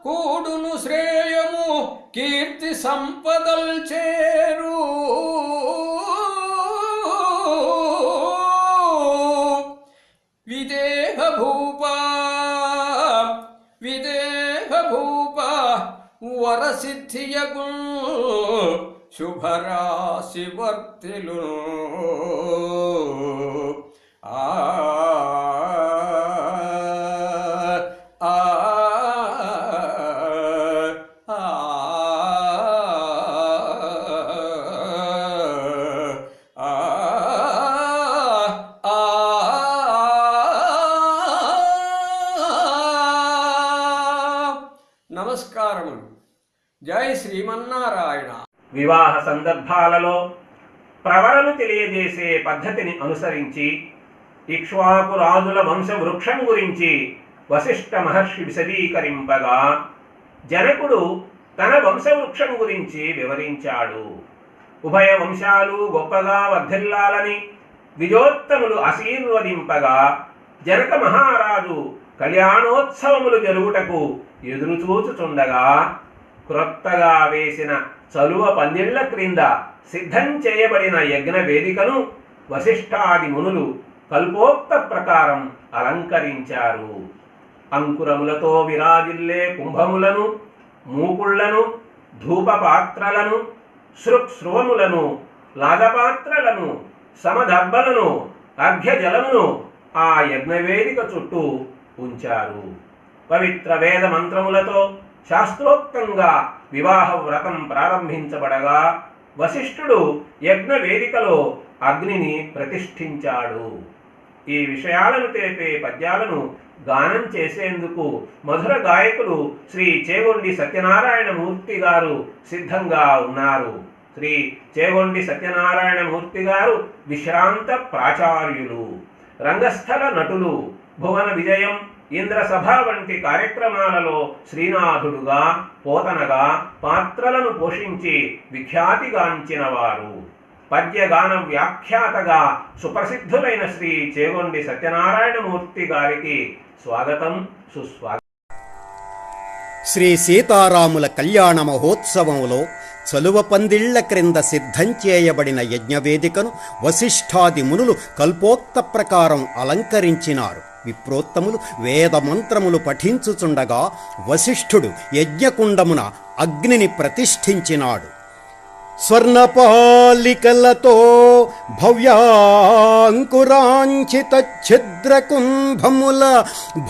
కూడును శ్రేయము, కీర్తి సంపదల్ చేరు భూప విదేహ భూప వరసిద్ధియగు శుభరాశి వర్తిలు ఆ ఆ నమస్కారములు. జై శ్రీమన్నారాయణ.
వివాహ సందర్భాలలో ప్రవరను తెలియజేసే పద్ధతిని అనుసరించి ఇక్ష్వాకు రాజుల వంశవృక్షం గురించి వశిష్ఠ మహర్షి విశదీకరింపగా జనకుడు తన వంశవృక్షం గురించి వివరించాడు. ఉభయ వంశాలు గొప్పగా వర్ధిల్లాలని విజయోత్తములు ఆశీర్వదింపగా జనక మహారాజు కళ్యాణోత్సవములు జరుగుటకు ఎదురుచూచుచుండగా క్రొత్తగా వేసిన చలువ పందిళ్ల క్రింద సిద్ధం చేయబడిన యజ్ఞ వేదికను వశిష్ఠాది మునులు కల్పోక్త ప్రకారం అలంకరించారు. అంకురములతో విరాజిల్లే కుంభములను, మూకుళ్లను, ధూపపాత్రలను, శృక్స్రువములను, లాజపాత్రలను, సమదర్భలను, అర్ఘ్యజలమును ఆ యజ్ఞవేదిక చుట్టూ ఉంచారు. పవిత్ర వేద మంత్రములతో శాస్త్రోక్తంగా వివాహ వ్రతం ప్రారంభించబడగా వశిష్ఠుడు యజ్ఞ వేదికలో అగ్నిని ప్రతిష్ఠించాడు. ఈ విషయాలను తెలిపే పద్యాలను గానం చేసేందుకు మధుర గాయకులు శ్రీ చేగొండి సత్యనారాయణ మూర్తి గారు సిద్ధంగా ఉన్నారు. శ్రీ చేగొండి సత్యనారాయణ మూర్తి గారు విశ్రాంత ప్రాచార్యులు, రంగస్థల నటులు. భువన విజయం, ఇంద్రసభ వంటి కార్యక్రమాలలో శ్రీనాథుడుగా, పోతనగా పాత్రలను పోషించి విఖ్యాతిగాంచినవారు. పద్యగాన వ్యాఖ్యాతగా సుప్రసిద్ధులైన శ్రీ చేగొండి సత్యనారాయణమూర్తి గారికి స్వాగతం, సుస్వాగతం.
శ్రీ సీతారాముల కళ్యాణ మహోత్సవంలో చలువ పందిళ్ల క్రింద సిద్ధం చేయబడిన యజ్ఞవేదికను వశిష్ఠాది మునులు కల్పోక్త ప్రకారం అలంకరించినారు. విప్రోత్తములు వేదమంత్రములు పఠించుచుండగా వశిష్ఠుడు యజ్ఞకుండమున అగ్నిని ప్రతిష్ఠించినాడు. స్వర్ణపాలికలతో భవ్యాంకురాంచిత ఛిద్రకుంభముల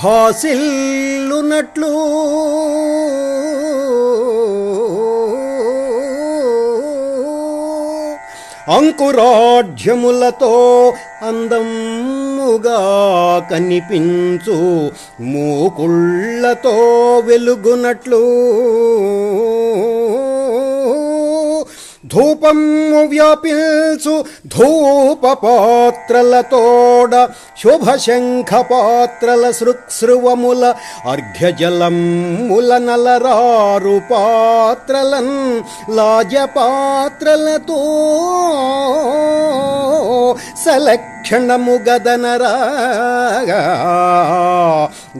భాసిల్లునట్లు అంకురాఢ్యములతో అందముగా కనిపించు మూకుళ్ళతో వెలుగునట్లు ధూపము వ్యాపించు ధూపపాత్రలతోడ శుభశంఖ పాత్రల సృక్స్రువముల అర్ఘ్యజలముల నలరారు పాత్రలన్ లాజపాత్రలతో సలక్షణము గదనరాగా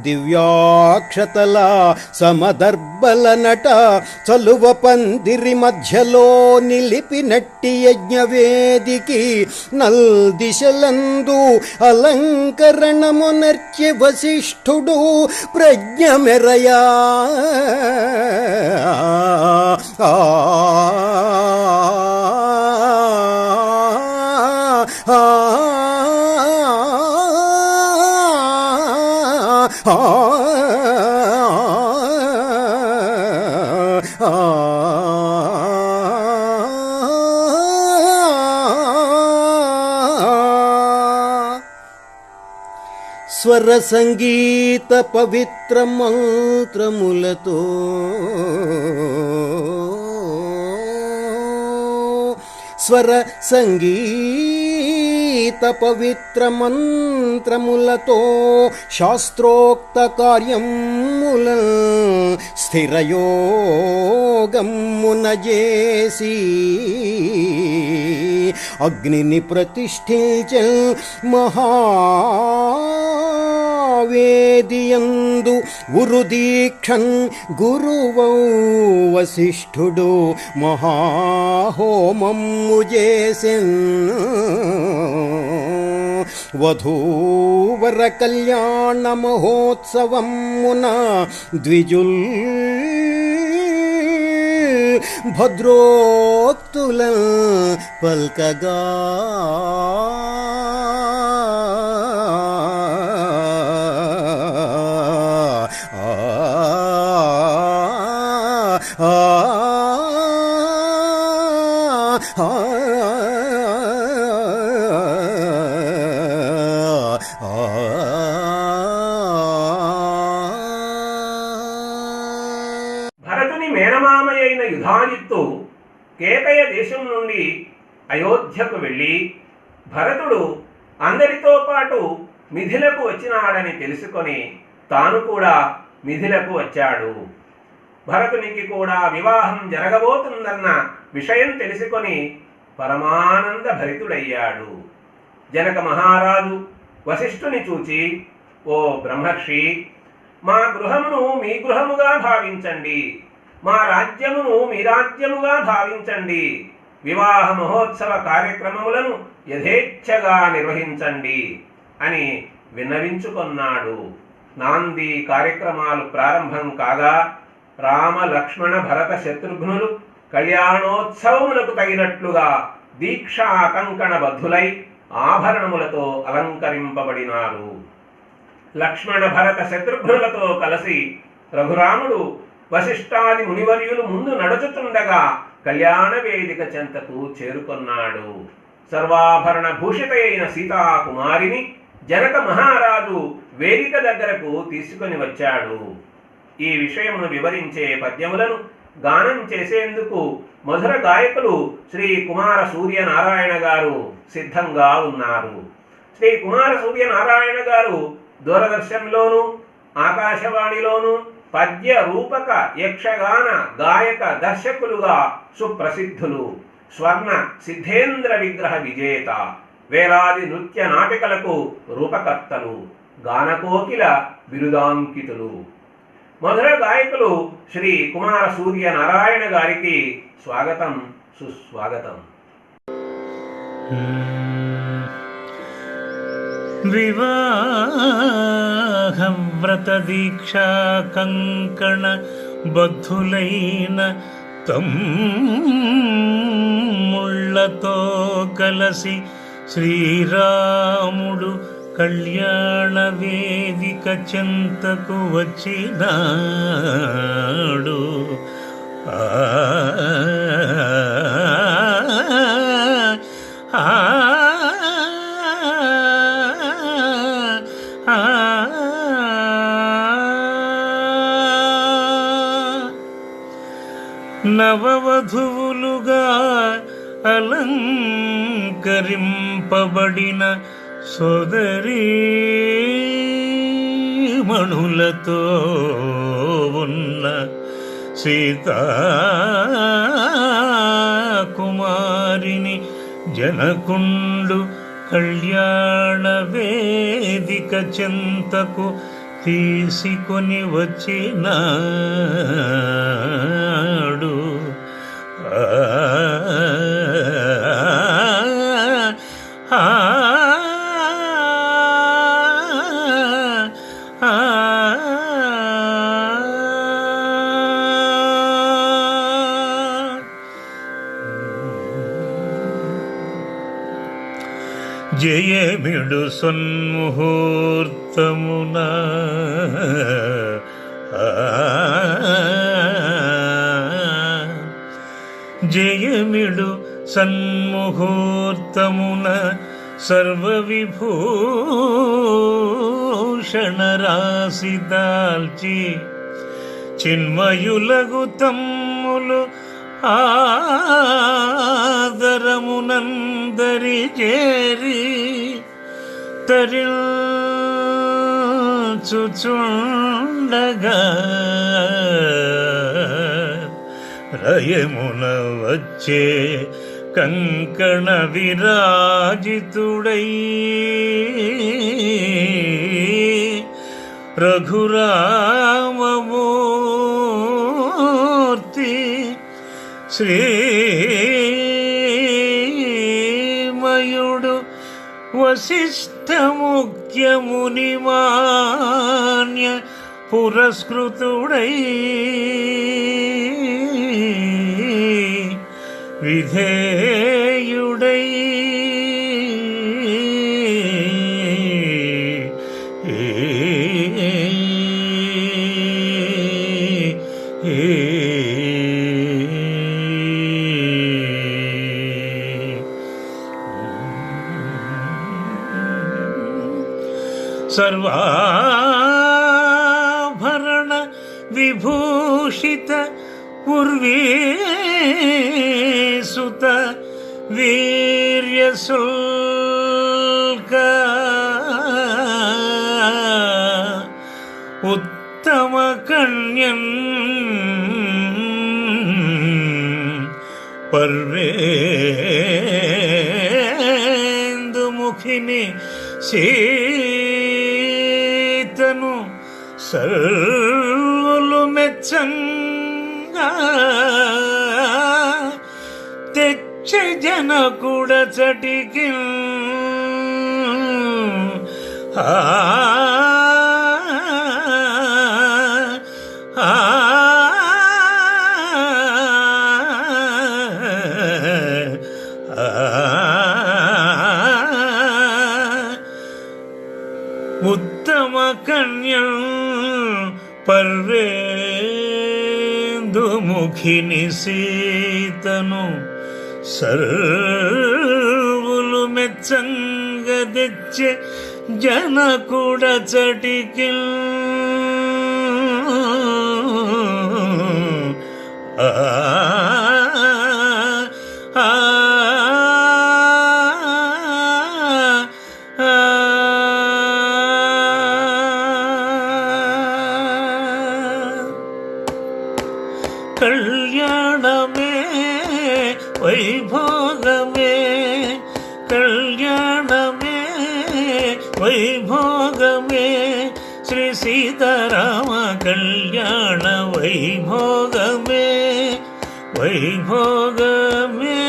దివ్యాక్షతల సమదర్భల నట చలువ పందిరి మధ్యలో నిలిపినట్టి యజ్ఞవేదికి నల్దిశలందు అలంకరణమునర్చి వశిష్ఠుడు ప్రజ్ఞ మెరయా స్వర సంగీత పవిత్ర మంత్రములతో స్వర సంగీత పవిత్ర మంత్రములతో శాస్త్రోక్త కార్యముల స్థిరయోగమున చేసి అగ్నిని ప్రతిష్ఠించల్ మహావేదియందు గురుదీక్షన్ గురువౌ వశిష్ఠుడు మహాహోమము చేసెన్ వధూవర కళ్యాణ మహోత్సవమున ద్విజుల్ భద్రోక్తుల పల్కగా
భరతుని మేనమామయైన యుధాజిత్తు కేకయ దేశం నుండి అయోధ్యకు వెళ్ళి భరతుడు అందరితో పాటు మిథిలకు వచ్చినాడని తెలుసుకొని తాను కూడా మిథిలకు వచ్చాడు. భరతునికి కూడా వివాహం జరగబోతుందన్న విషయం తెలుసుకొని పరమానంద భరితుడయ్యాడు. జనక మహారాజు వశిష్ఠుని చూచి, ఓ బ్రహ్మర్షి, మా గృహమును మీ గృహముగా భావించండి, మా రాజ్యమును మీ రాజ్యముగా భావించండి, వివాహ మహోత్సవ కార్యక్రమములను యథేచ్ఛగా నిర్వహించండి అని విన్నవించుకొన్నాడు. నాంది కార్యక్రమాలు ప్రారంభం కాగా రామ లక్ష్మణ భరత శత్రుఘ్నులు కళ్యాణోత్సవములకు తగినట్లుగా దీక్షా కంకణ బద్ధులై ఆభరణములతో అలంకరింపబడినారు. లక్ష్మణ భరత శత్రుఘ్నులతో కలిసి రఘురాముడు వశిష్ఠాది మునివర్యులు ముందు నడుచుతుండగా కళ్యాణ వేదిక చెంతకు చేరుకొన్నాడు. సర్వాభరణ భూషిత అయిన సీతాకుమారిని జనక మహారాజు వేదిక దగ్గరకు తీసుకొని వచ్చాడు. ఈ విషయమును వివరించే పద్యములను గానం చేసేందుకు మధుర గాయకులు శ్రీ కుమార సూర్యనారాయణ గారు సిద్ధంగా ఉన్నారు. శ్రీ కుమార సూర్యనారాయణ గారు దూరదర్శన్లోను ఆకాశవాణిలోను పద్య రూపక యక్షగాన గాయక దర్శకులుగా సుప్రసిద్ధులు. స్వర్ణ సిద్ధేంద్ర విగ్రహ విజేత, వేలాది నృత్య నాటికలకు రూపకర్తలు, గానకోకిల బిరుదాంకితులు. మధుర గాయకులు శ్రీ కుమార సూర్య నారాయణ గారికి స్వాగతం, సుస్వాగతం.
వివాహం వ్రత దీక్షా కంకణ బద్ధులైన తమ్ముళ్ళతో కలసి శ్రీరాముడు కళ్యాణ వేదిక చెంతకు వచ్చినాడు. నవవధువులుగా అలంకరింపబడిన సోదరీమణులతో ఉన్న సీతాకుమారిని జనకుండు కళ్యాణ వేదిక చెంతకు తీసుకొని వచ్చినాడు. జయమిడు సన్ముహూర్తమున జయమిడు సన్ముహూర్తమున సర్వవిభూషణ రాశి దాల్చి చిన్మయులగు తమ్ములు ఆదరమునందరి చేరి తరించుచుండగా రయమున వచ్చే కంకణ విరాజితుడై రఘురామమూర్తి శ్రీమయుడు వశిష్ఠ ముఖ్యమునిమాన్య పురస్కృతుడై విధేయుడై సర్వాభరణ విభూషిత ఉర్వీసుత వీర్యశుల్క ఉత్తమ కన్యన్ పర్వేందుముఖిని సీతను సర్వులు మెచ్చంగా తెచ్చ జనకుడ చటికి ఉత్తమ కన్యం పర్వేందుముఖిని సీతను సర్వులు మెచ్చంగదెచ్చే జనకుడ చటికి కళ్యాణమే వైభోగమే కళ్యాణమే వైభోగమే శ్రీ సీతారామ కళ్యాణ వైభోగమే వైభోగమే.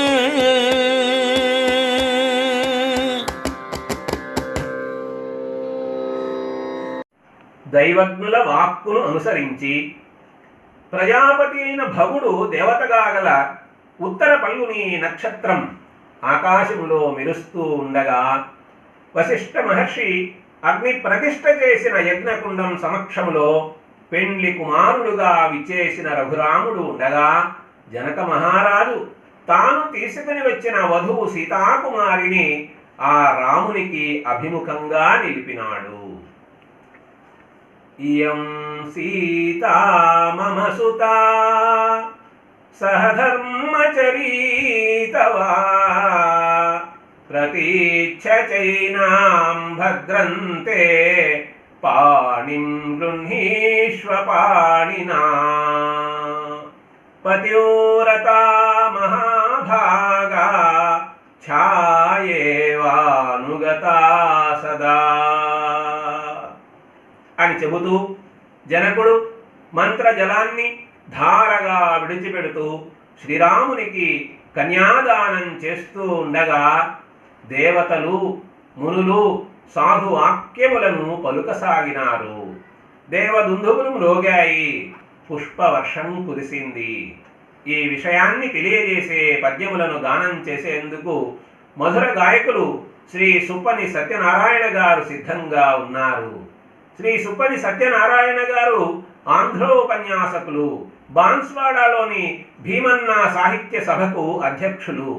దైవజ్ఞుల వాక్కును అనుసరించి ప్రజాపతి అయిన భగుడు దేవతగా గల ఉత్తర పల్గుని నక్షత్రం ఆకాశంలో మెరుస్తూ ఉండగా వశిష్ఠ మహర్షి అగ్ని ప్రతిష్ఠ చేసిన యజ్ఞకుండం సమక్షములో పెండ్లి కుమారుడుగా విచ్చేసిన రఘురాముడు ఉండగా జనక మహారాజు తాను తీసుకుని వచ్చిన వధువు సీతాకుమారిని ఆ రామునికి అభిముఖంగా నిలిపినాడు. ఇయం సీతా మమ సుతా సహధర్మచరీతవా ప్రతీచ్ఛ చైనాం భద్రంతే పాణిం గృహీష్వ పాణినా పతివ్రతా మహాభాగా ఛాయేవానుగతా సదా అని చెబుతూ జనకుడు మంత్రజలాన్ని ధారగా విడిచిపెడుతూ శ్రీరామునికి కన్యాదానం చేస్తూ ఉండగా దేవతలు మునులు సాధు వాక్యములను పలుకసాగినారు. దేవదుందువులు మ్రోగాయి, పుష్పవర్షం కురిసింది. ఈ విషయాన్ని తెలియజేసే పద్యములను గానం చేసేందుకు మధుర గాయకులు శ్రీ సుప్పని సత్యనారాయణ గారు సిద్ధంగా ఉన్నారు. శ్రీ సుప్పని సత్యనారాయణ గారు ఆంధ్రోపన్యాసకులు, బాన్స్వాడలోని భీమన్నా సాహిత్య సభకు అధ్యక్షులు,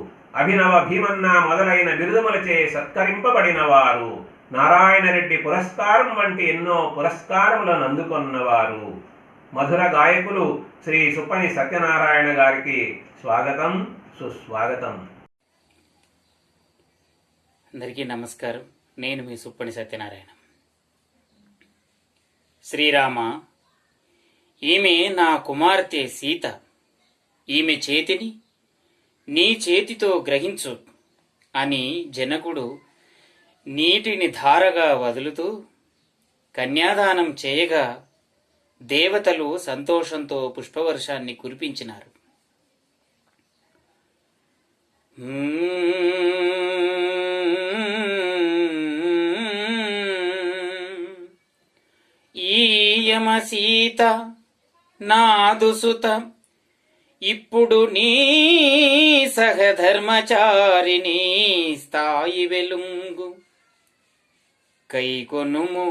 అభినవ భీమన్నా మొదలైన బిరుదుములచే సత్కరింపబడిన వారు, నారాయణరెడ్డి పురస్కారం వంటి ఎన్నో పురస్కారములను అందుకొన్నవారు. మధుర గాయకులు శ్రీ సుప్పని సత్యనారాయణ గారికి స్వాగతం, సుస్వాగతం.
అందరికీ నమస్కారం. నేను మీ సుప్పని సత్యనారాయణ. శ్రీరామ, ఈమె నా కుమార్తె సీత. ఈమె చేతిని నీ చేతితో గ్రహించు అని జనకుడు నీటిని ధారగా వదులుతూ కన్యాదానం చేయగా దేవతలు సంతోషంతో పుష్పవర్షాన్ని కురిపించినారు. ప్రియమ సీత నాదుసుత ఇప్పుడు నీ సహధర్మచారిణీ స్థాయి వెలుంగు కైకొనుము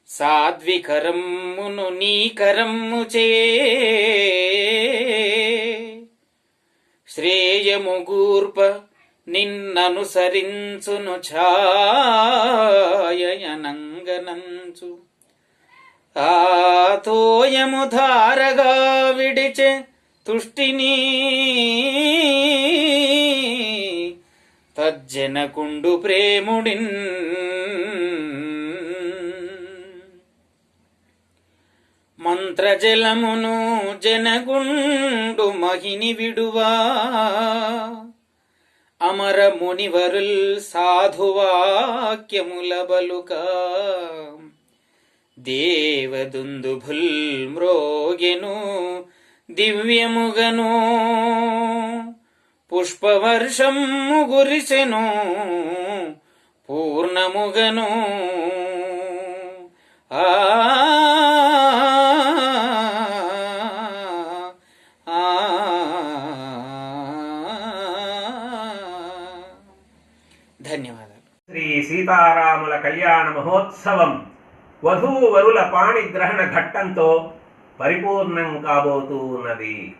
సాధ్వికరమ్మును నీ కరమ్ము చే శ్రేయముగూర్ప నిన్ననుసరించును ఛాయనంగనంచు ఆ తోయము ధారగా విడిచె తుష్టిని తజ్జనకుండు ప్రేముడిన్ మంత్రజలమును జనగుండు మహిని విడువా అమర మునివరుల్ సాధువాక్యముల బలుక దేవదుందుభుల్ మ్రోగెను దివ్యముగను పుష్పవర్షము గురిసెను పూర్ణముగను ఆ ధన్యవాదాలు.
శ్రీ సీతారాముల కళ్యాణ మహోత్సవం వధూవరుల పాణిగ్రహణ ఘట్టంతో పరిపూర్ణం కాబోతూ ఉన్నది.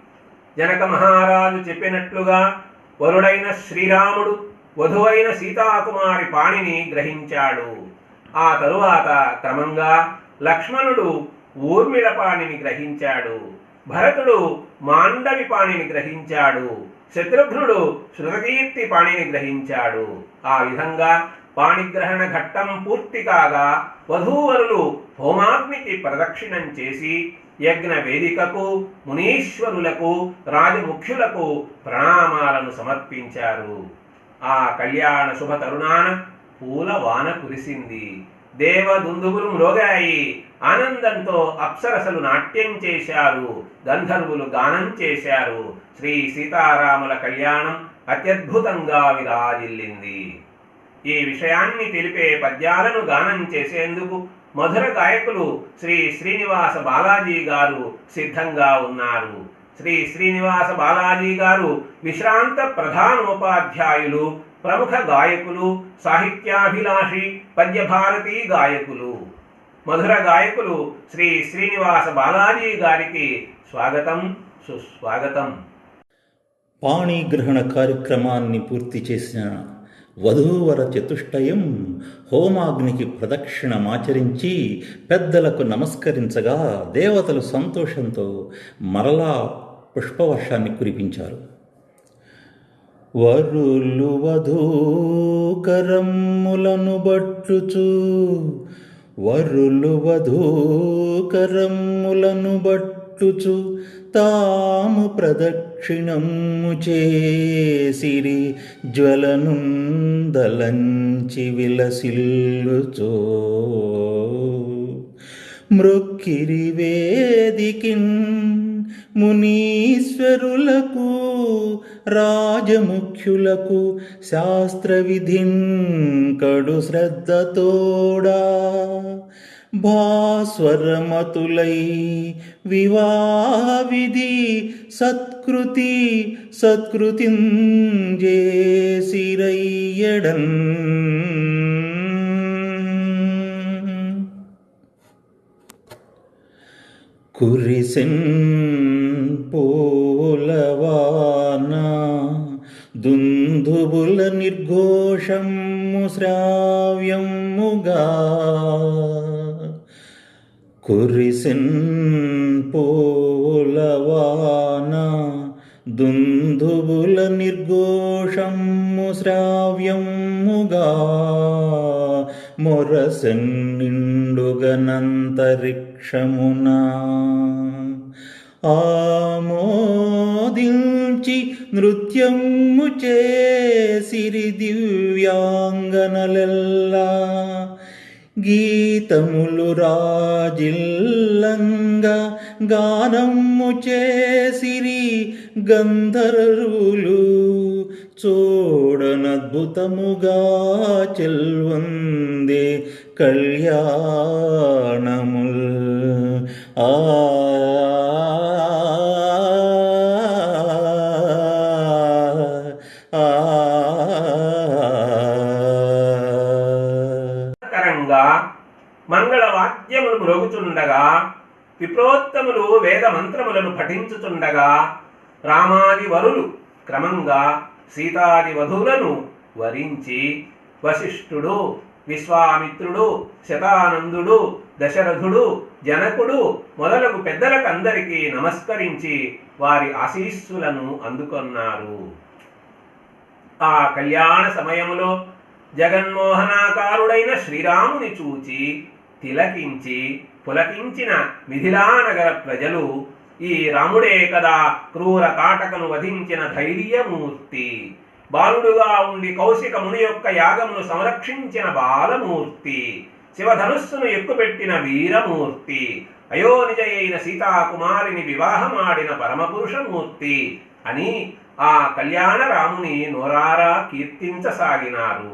జనక మహారాజు చెప్పినట్లుగా వరుడైన శ్రీరాముడు వధువైన సీతాకుమారి పాణిని గ్రహించాడు. ఆ తరువాత క్రమంగా లక్ష్మణుడు ఊర్మిళ పాణిని గ్రహించాడు. భరతుడు మాండవి పాణిని గ్రహించాడు. శత్రుఘ్నుడు శృతకీర్తి పాణిని గ్రహించాడు. ఆ విధంగా పాణిగ్రహణ ఘట్టం పూర్తి కాగా వధూవరులు హోమాగ్నికి ప్రదక్షిణం చేసి యజ్ఞ వేదికకు మునీశ్వరులకు రాజముఖ్యులకు ప్రణామాలను సమర్పించారు. ఆ కళ్యాణ శుభ తరుణాన పూల వాన కురిసింది. దేవదుందుబులు మ్రోగాయి. ఆనందంతో అప్సరసలు నాట్యం చేశారు. గంధర్వులు గానం చేశారు. శ్రీ సీతారాముల కళ్యాణం అత్యద్భుతంగా విరాజిల్లింది. ఈ విషయాన్ని తెలిపే పద్యాలను గానం చేసేందుకు మధుర గాయకులు శ్రీ శ్రీనివాస బాలాజీ గారు సిద్ధంగా ఉన్నారు. శ్రీ శ్రీనివాస బాలాజీ గారు విశ్రాంత ప్రధానోపాధ్యాయులు, ప్రముఖ గాయకులు, సాహిత్యాభిలాషి, పద్యభారతీ గాయకులు. మధుర గాయకులు శ్రీ శ్రీనివాస బాలాజీ గారికి స్వాగతం, సుస్వాగతం.
పాణిగ్రహణ కార్యక్రమాన్ని పూర్తి చేసిన వధూవర చతుష్టయం హోమాగ్నికి ప్రదక్షిణమాచరించి పెద్దలకు నమస్కరించగా దేవతలు సంతోషంతో మరలా పుష్పవర్షాన్ని కురిపించారు. వరులు వధూకరమ్ములను బట్టుచు తాము ప్రదక్షిణము చేసిరి జ్వలనుందలంచి విలసిల్లుచో మృక్కిరి వేదికిన్ మునీశ్వరులకు రాజముఖ్యులకు శాస్త్రవిధిన్ కడు శ్రద్ధతోడా భాస్వరమతులై వివావిధి సత్కృతిం జేసిరయ్యడన్ కురిసెన్ పూలవాన దుందుబుల నిర్ఘోషము శ్రావ్యముగా కురిసెన్ పూలవాన దుందుబుల నిర్ఘోషము శ్రావ్యముగా మొరసెన్ నిండుగనంతరిక్షమునా ఆమోదించి నృత్యము చేసిరి దివ్యాంగనలెల్లా గీతములు రాజిల్లంగా గానము చేసిరి గంధర్వులు చూడనద్భుతముగా చెల్వందే కళ్యాణముల్ ఆ
కరంగా మంగళ వాద్యములు మ్రోగుచుండగా విప్రోత్తములు వేద మంత్రములను పఠించుచుండగా రామాది వరులు క్రమంగా సీతాది వధువులను వరించి వశిష్ఠుడు, విశ్వామిత్రుడు, శతానందుడు, దశరథుడు, జనకుడు మొదలగు పెద్దలకందరికీ నమస్కరించి వారి ఆశీస్సులను అందుకొన్నారు. ఆ కళ్యాణ సమయములో జగన్మోహనాకారుడైన శ్రీరాముని చూచి తిలకించి పులకించిన మిథిలానగర ప్రజలు ఈ రాముడే కదా క్రూర తాటకను వధించిన ధైర్యమూర్తి, బాలుడుగా ఉండి కౌశిక ముని యొక్క యాగమును సంరక్షించిన బాలమూర్తి, శివధనుస్సును ఎక్కుపెట్టిన వీరమూర్తి, అయోనిజ అయిన సీతాకుమారిని వివాహమాడిన పరమపురుషమూర్తి అని ఆ కళ్యాణ రాముని నోరారా కీర్తించసాగినారు.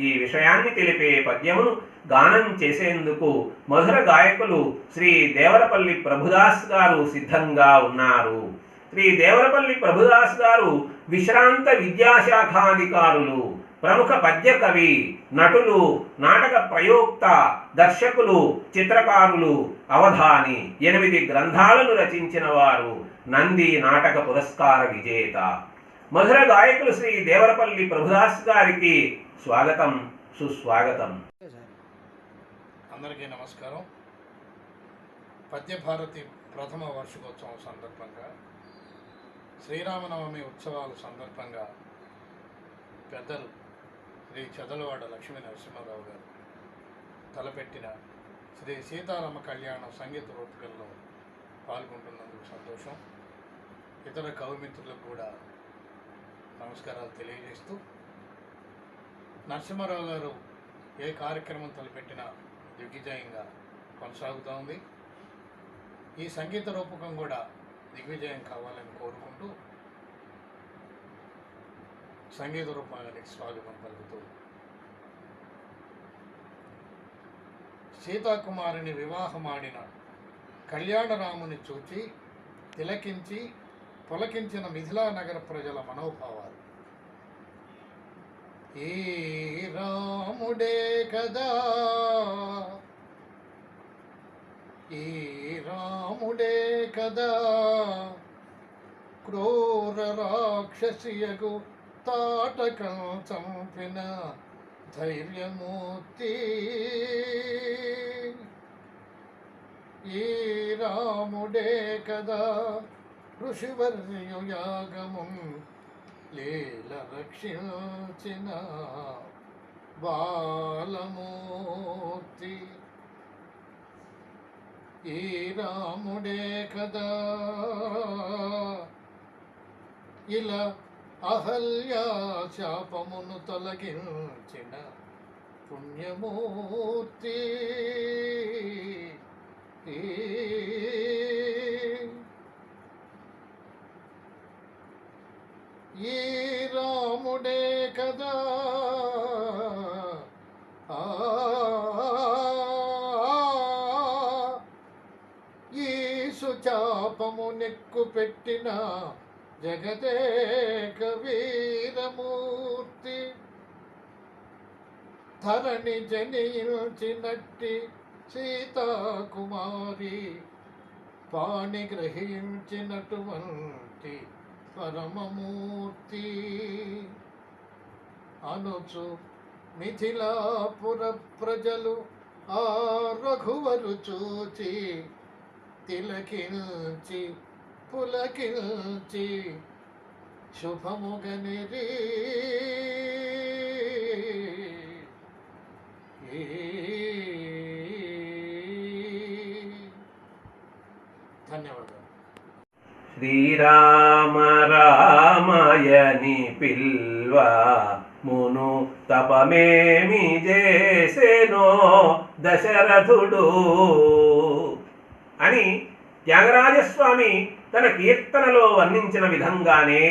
ఈ విషయాన్ని తెలిపే పద్యమును గానం చేసేందుకు మధుర గాయకులు శ్రీ దేవరపల్లి ప్రభుదాస్ గారు సిద్ధంగా ఉన్నారు. శ్రీ దేవరపల్లి ప్రభుదాస్ గారు విశ్రాంత విద్యాశాఖాధికారులు, ప్రముఖ పద్య కవి, నటులు, నాటక ప్రయోక్త, దర్శకులు, చిత్రకారులు, అవధాని, 8 గ్రంథాలను రచించిన వారు, నంది నాటక పురస్కార విజేత. మధుర గాయకులు శ్రీ దేవరపల్లి ప్రభుదాస్ గారికి స్వాగతం, సుస్వాగతం.
అందరికీ నమస్కారం. పద్యభారతి ప్రథమ వార్షికోత్సవం సందర్భంగా, శ్రీరామనవమి ఉత్సవాల సందర్భంగా పెద్దలు శ్రీ చదలవాడ లక్ష్మీ నరసింహారావు గారు తలపెట్టిన శ్రీ సీతారామ కళ్యాణ సంగీత రూపకంలో పాల్గొంటున్నందుకు సంతోషం. ఇతర కవిమిత్రులకు కూడా నమస్కారాలు తెలియజేస్తూ, నరసింహారావు గారు ఏ కార్యక్రమం తలపెట్టినా దిగ్విజయంగా కొనసాగుతూ ఉంది. ఈ సంగీత రూపకం కూడా దిగ్విజయం కావాలని కోరుకుంటూ సంగీత రూపానికి స్వాగతం పలుకుతూ, సీతాకుమారిని వివాహమాడిన కళ్యాణరాముని చూచి తిలకించి పులకించిన మిథిలా నగర ప్రజల మనోభావాలు. ఈ రాముడే కదా, ఈ రాముడే కదా క్రూర రాక్షసియగు తాటకం చంపిన ధైర్యమూర్తి, ఈ రాముడే కదా ఋషివర్యు యాగము లీల రక్షించిన బాలమూర్తి, ఈ రాముడే కదా ఇలా అహల్యా శాపమును తొలగించిన పుణ్యమూర్తి, ఈ రాముడే కదా ఈ సుచాపము నెక్కు పెట్టిన జగదేక వీరమూర్తి, ధరణి జనించినట్టి సీతాకుమారి పాణి గ్రహించినటువంటి పరమమూర్తి, అనుచు మిథిలాపుర ప్రజలు ఆ రఘువరు చూచి తిలకించి పులకించి శుభముగనిరి. ధన్యవాదాలు.
శ్రీరామ రామయని పిల్వ మును తపమేమి చేసెనో దశరథుడు అని త్యాగరాజస్వామి తన కీర్తనలో వర్ణించిన విధంగానే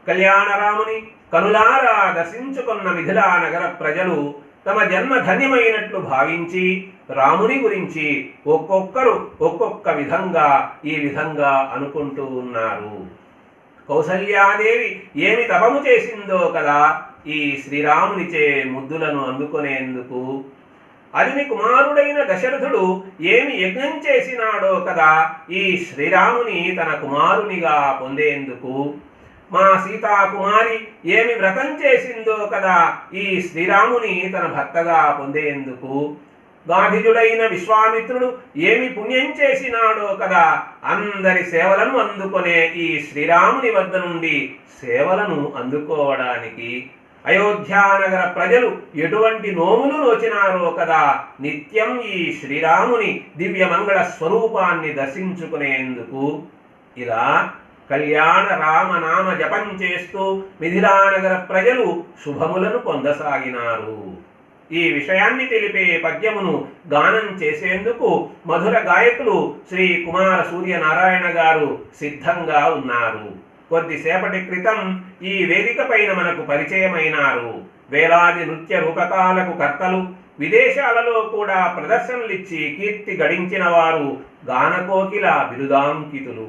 కళ్యాణరాముని కనులారా దర్శించుకున్న మిథిలా నగర ప్రజలు తమ జన్మ ధన్యమైనట్లు భావించి రాముని గురించి ఒక్కొక్కరు ఒక్కొక్క విధంగా ఈ విధంగా అనుకుంటూ ఉన్నారు. కౌసల్యాదేవి ఏమి తపము చేసిందో కదా ఈ శ్రీరామునిచే ముద్దులను అందుకునేందుకు. అదిని కుమారుడైన దశరథుడు ఏమి యజ్ఞం చేసినాడో కదా ఈ శ్రీరాముని తన కుమారునిగా పొందేందుకు. మా సీతాకుమారి ఏమి వ్రతం చేసిందో కదా ఈ శ్రీరాముని తన భర్తగా పొందేందుకు. గాధిజుడైన విశ్వామిత్రుడు ఏమి పుణ్యం చేసినాడో కదా అందరి సేవలను అందుకునే ఈ శ్రీరాముని వద్ద నుండి సేవలను అందుకోవడానికి. అయోధ్యానగర ప్రజలు ఎటువంటి నోములు నోచినారో కదా నిత్యం ఈ శ్రీరాముని దివ్యమంగళ స్వరూపాన్ని దర్శించుకునేందుకు. ఇలా కళ్యాణ రామనామ జపం చేస్తూ మిథిలానగర ప్రజలు శుభములను పొందసాగినారు. ఈ విషయాన్ని తెలిపే పద్యమును గానం చేసేందుకు మధుర గాయకులు శ్రీ కుమార సూర్యనారాయణ గారు సిద్ధంగా ఉన్నారు. కొద్దిసేపటి క్రితం ఈ వేదిక పైన మనకు పరిచయమైనారు. వేలాది నృత్య రూపకాలకు కర్తలు, విదేశాలలో కూడా ప్రదర్శనలిచ్చి కీర్తి గడించిన వారు గానకోకిల బిరుదాంకితులు.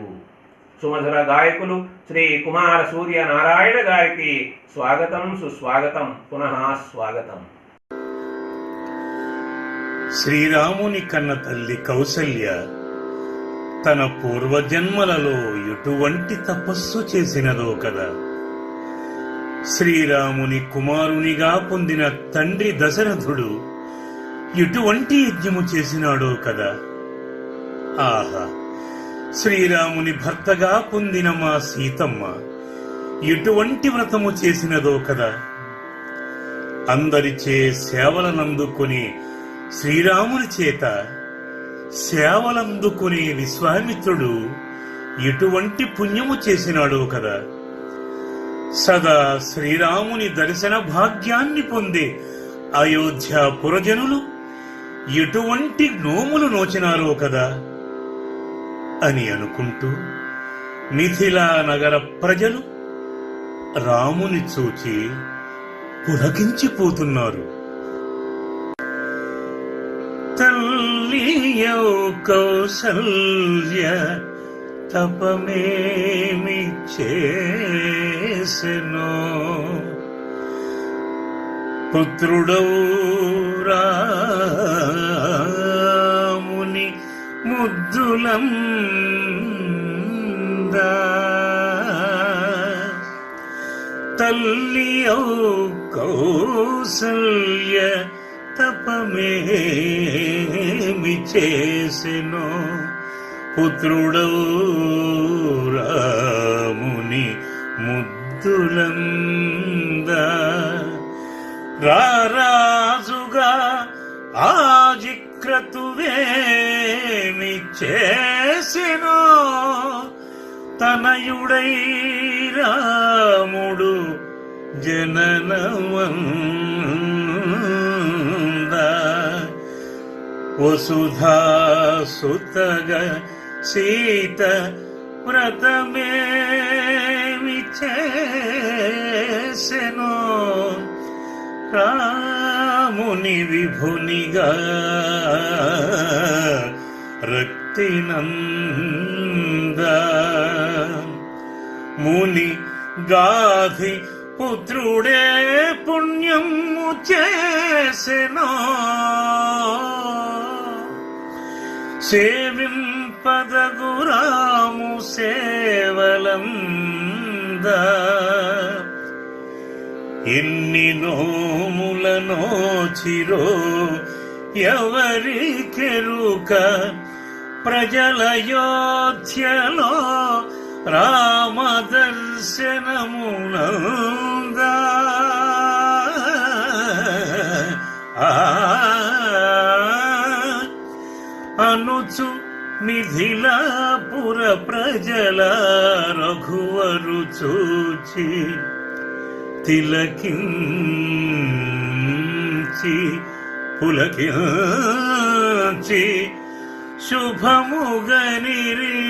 సుమధుర గాయకులు శ్రీ కుమార సూర్యనారాయణ గారికి స్వాగతం, సుస్వాగతం, పునః స్వాగతం.
శ్రీరాముని కన్న తల్లి కౌసల్య తన పూర్వజన్మలలో ఎటువంటి తపస్సు చేసినదో కదా. శ్రీరాముని కుమారునిగా పొందిన తండ్రి దశరథుడు ఎటువంటి యజ్ఞము చేసినాడో కదా. ఆహా, శ్రీరాముని భర్తగా పొందిన మా సీతమ్మ ఎటువంటి వ్రతము చేసినదో కదా. అందరిచే సేవలనందుకుని శ్రీరాముని చేత సేవలందుకునే విశ్వామిత్రుడు ఎటువంటి పుణ్యము చేసినాడో కదా. సదా శ్రీరాముని దర్శన భాగ్యాన్ని పొందే అయోధ్య పురజనులు ఎటువంటి నోములు నోచినారో కదా అని అనుకుంటూ మిథిలా నగర ప్రజలు రాముని చూచి పులకించిపోతున్నారు. తల్లియౌ కౌసల్య తపమేమి చేసెనో, పుత్రుడౌ రాముని ముద్దులందా, తల్లియౌ కౌసల్య తపమేమి చేసెనో, పుత్రుడౌ రాముని ముద్దులందా, రారాజుగా ఆజిక్రతువేమి చేసెనో, తనయుడై రాముడు జననమందా, వసుధాసుతగ సీత వ్రతమేమి చేసెనో, రాముని విభునిగా రక్తినందా, ముని గాధి పుత్రుడే పుణ్యము చేసెనో, సేవింపదగురాము సేవలందా, ఎన్ని నోములనోచిరో ఎవరికెరుక, ప్రజలయోధ్యలో రామదర్శనమునందా, అనుచు మిథిలాపుర ప్రజల రఘువరు చూచి తిలకించి పులకించి శుభముగనిరి,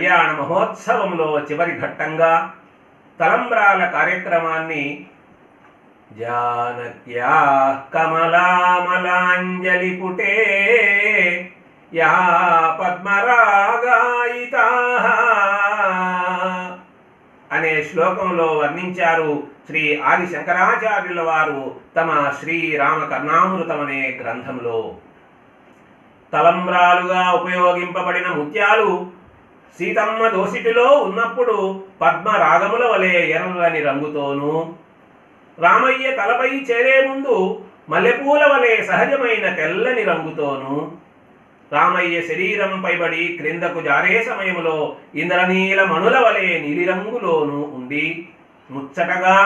కళ్యాణ మహోత్సవంలో చివరి ఘట్టంగా తలంబ్రాల కార్యక్రమాన్ని జానక్యా కమలామలాంజలి పుటే యా పద్మరాగాయితా అనే శ్లోకంలో వర్ణించారు శ్రీ ఆది శంకరాచార్యుల వారు తమ శ్రీరామకర్ణామృతం అనే గ్రంథంలో. తలంబ్రాలుగా ఉపయోగింపబడిన ముత్యాలు సీతమ్మ దోసిటిలో ఉన్నప్పుడు పద్మరాగముల వలె ఎర్రని రంగుతోనూ, రామయ్య తలపై చేరే ముందు మల్లెపూల వలె సహజమైన తెల్లని రంగుతోనూ, రామయ్య శరీరం పైబడి క్రిందకు జారే సమయంలో ఇంద్రనీల మణుల వలె నీలిరంగులోనూ ఉండి ముచ్చటగా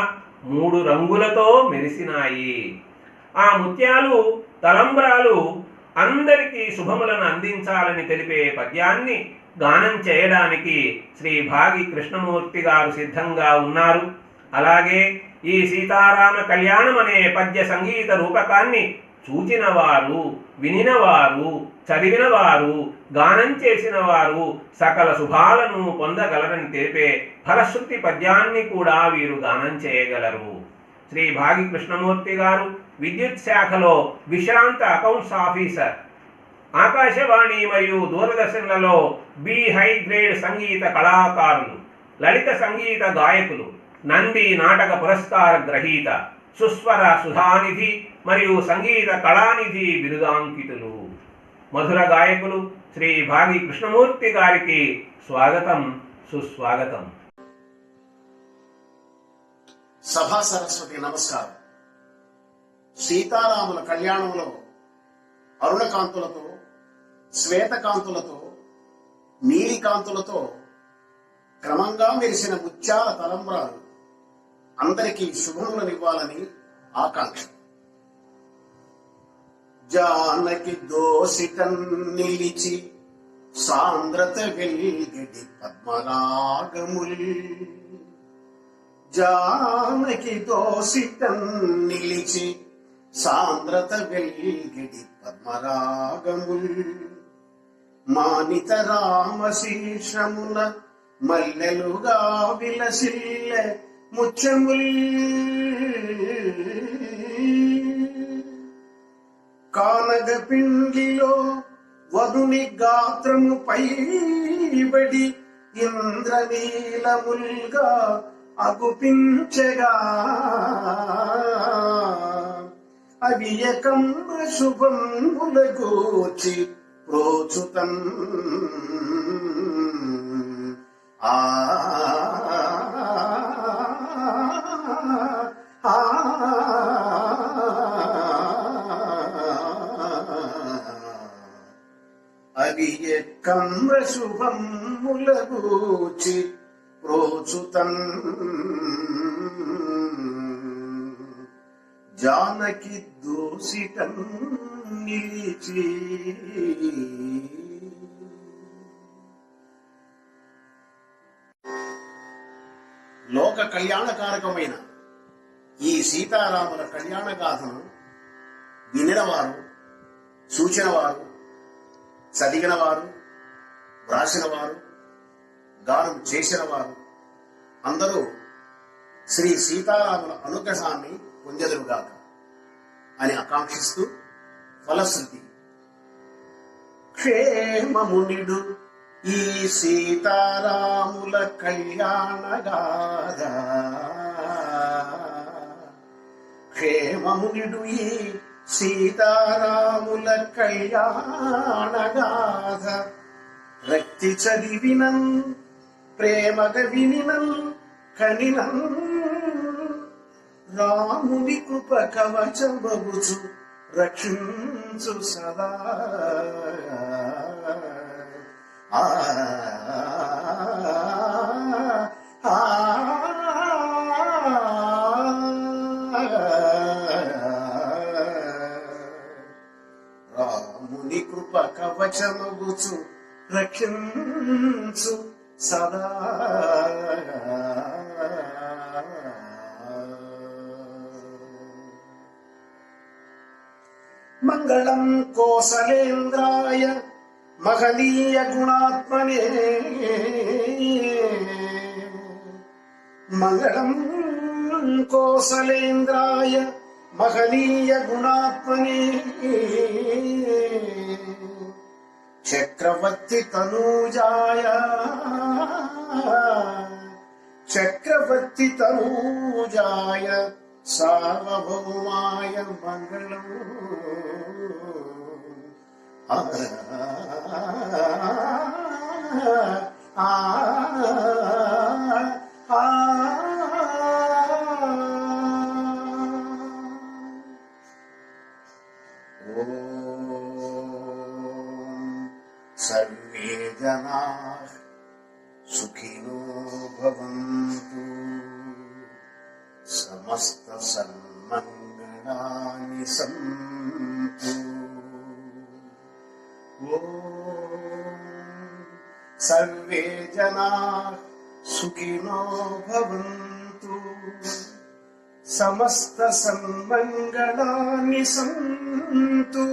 3 రంగులతో మెరిసినాయి. ఆ ముత్యాలు తలంబ్రాలు అందరికీ శుభములను అందించాలని తెలిపే పద్యాన్ని గానం చేయడానికి శ్రీ భాగి కృష్ణమూర్తి గారు సిద్ధంగా ఉన్నారు. అలాగే ఈ సీతారామ కళ్యాణం అనే పద్య సంగీత రూపకాన్ని చూచినవారు, వినినవారు, చదివినవారు, గానం చేసిన వారు సకల శుభాలను పొందగలరని తెలిపే ఫలశ్రుతి పద్యాన్ని కూడా వీరు గానం చేయగలరు. శ్రీ భాగి కృష్ణమూర్తి గారు విద్యుత్ శాఖలో విశ్రాంత అకౌంట్స్ ఆఫీసర్, ఆకాశవాణి మరియు దూరదర్శన్లలో బి హై గ్రేడ్ సంగీత కళాకారులు, లలిత సంగీత గాయకులు, నంది నాటక పురస్కార గ్రహీత, సుస్వర సుధానిధి మరియు సంగీత కళానిధి బిరుదాంకితులు. మధుర గాయకులు శ్రీ భాగి కృష్ణమూర్తి గారికి స్వాగతం, సుస్వాగతం.
సభా సరస్వతి నమస్కారం. సీతారాముల కళ్యాణంలో అరుణకాంతులతో, శ్వేతకాంతులతో, నీలికాంతులతో క్రమంగా మెరిసిన ముత్యాల తలంబ్రాలు అందరికీ శుభములనివ్వాలని ఆకాంక్ష. జానకి దోసిటం నిలిచి సాంద్రత వెల్గడి పద్మరాగముల్, జానకి దోసిటం నిలిచి సాంద్రత వెల్గడి పద్మరాగముల్, మానిత రామశీర్షముల మల్లెలుగా విలసిల్లె ముత్యముల్, కానగ పిండిలో వరుని గాత్రము పైబడి ఇంద్రనీలముల్గా అగుపించగా, అవియకం శుభముల గూర్చి ప్రోచుతం అవియకం శుభముల గూర్చి ప్రోచుతం జానకి దోసిటం నిలిచి. లోక కళ్యాణకారకమైన ఈ సీతారాముల కళ్యాణ గాథను వినినవారు, సూచనవారు, చదివినవారు, వ్రాసినవారు, గానం చేసినవారు అందరూ శ్రీ సీతారాముల అనుగ్రహాన్ని పొందెదరుగాక అని ఆకాంక్షిస్తూ ఫలశ్రుతి. క్షేమమునిడు ఈ సీతారాముల కళ్యాణగాథ, క్షేమమునిడు ఈ సీతారాముల కళ్యాణగాథ, రక్తి చదివినన్ ప్రేమగ వినినన్ కనినన్, రాముని కృప కవచమగుచు రక్షించు సదా. రాముని కృప కవచమగుచు రక్షించు సదా. మంగళం కోసలేంద్రాయ మహనీయ గుణాత్మనే మంగళం కోసలేంద్రాయ మహనీయ గుణాత్మనే చక్రవర్తి తనూజాయ చక్రవర్తి తనూజాయ సార్వభౌమాయ మంగళం. సర్వే జనాః సుఖినో భవంతు, సమస్త సన్మంగళాని సంతు. సర్వే జనాః సుఖినో భవంతు, సమస్త సన్మంగళాని సంతు.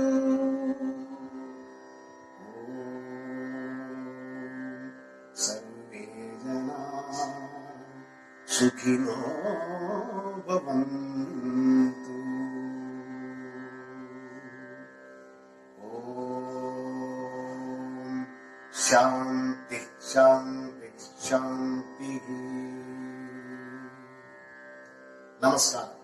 సర్వే జనాః సుఖినో భవంతు. శాంతి శాంతి శాంతి. నమస్కారం.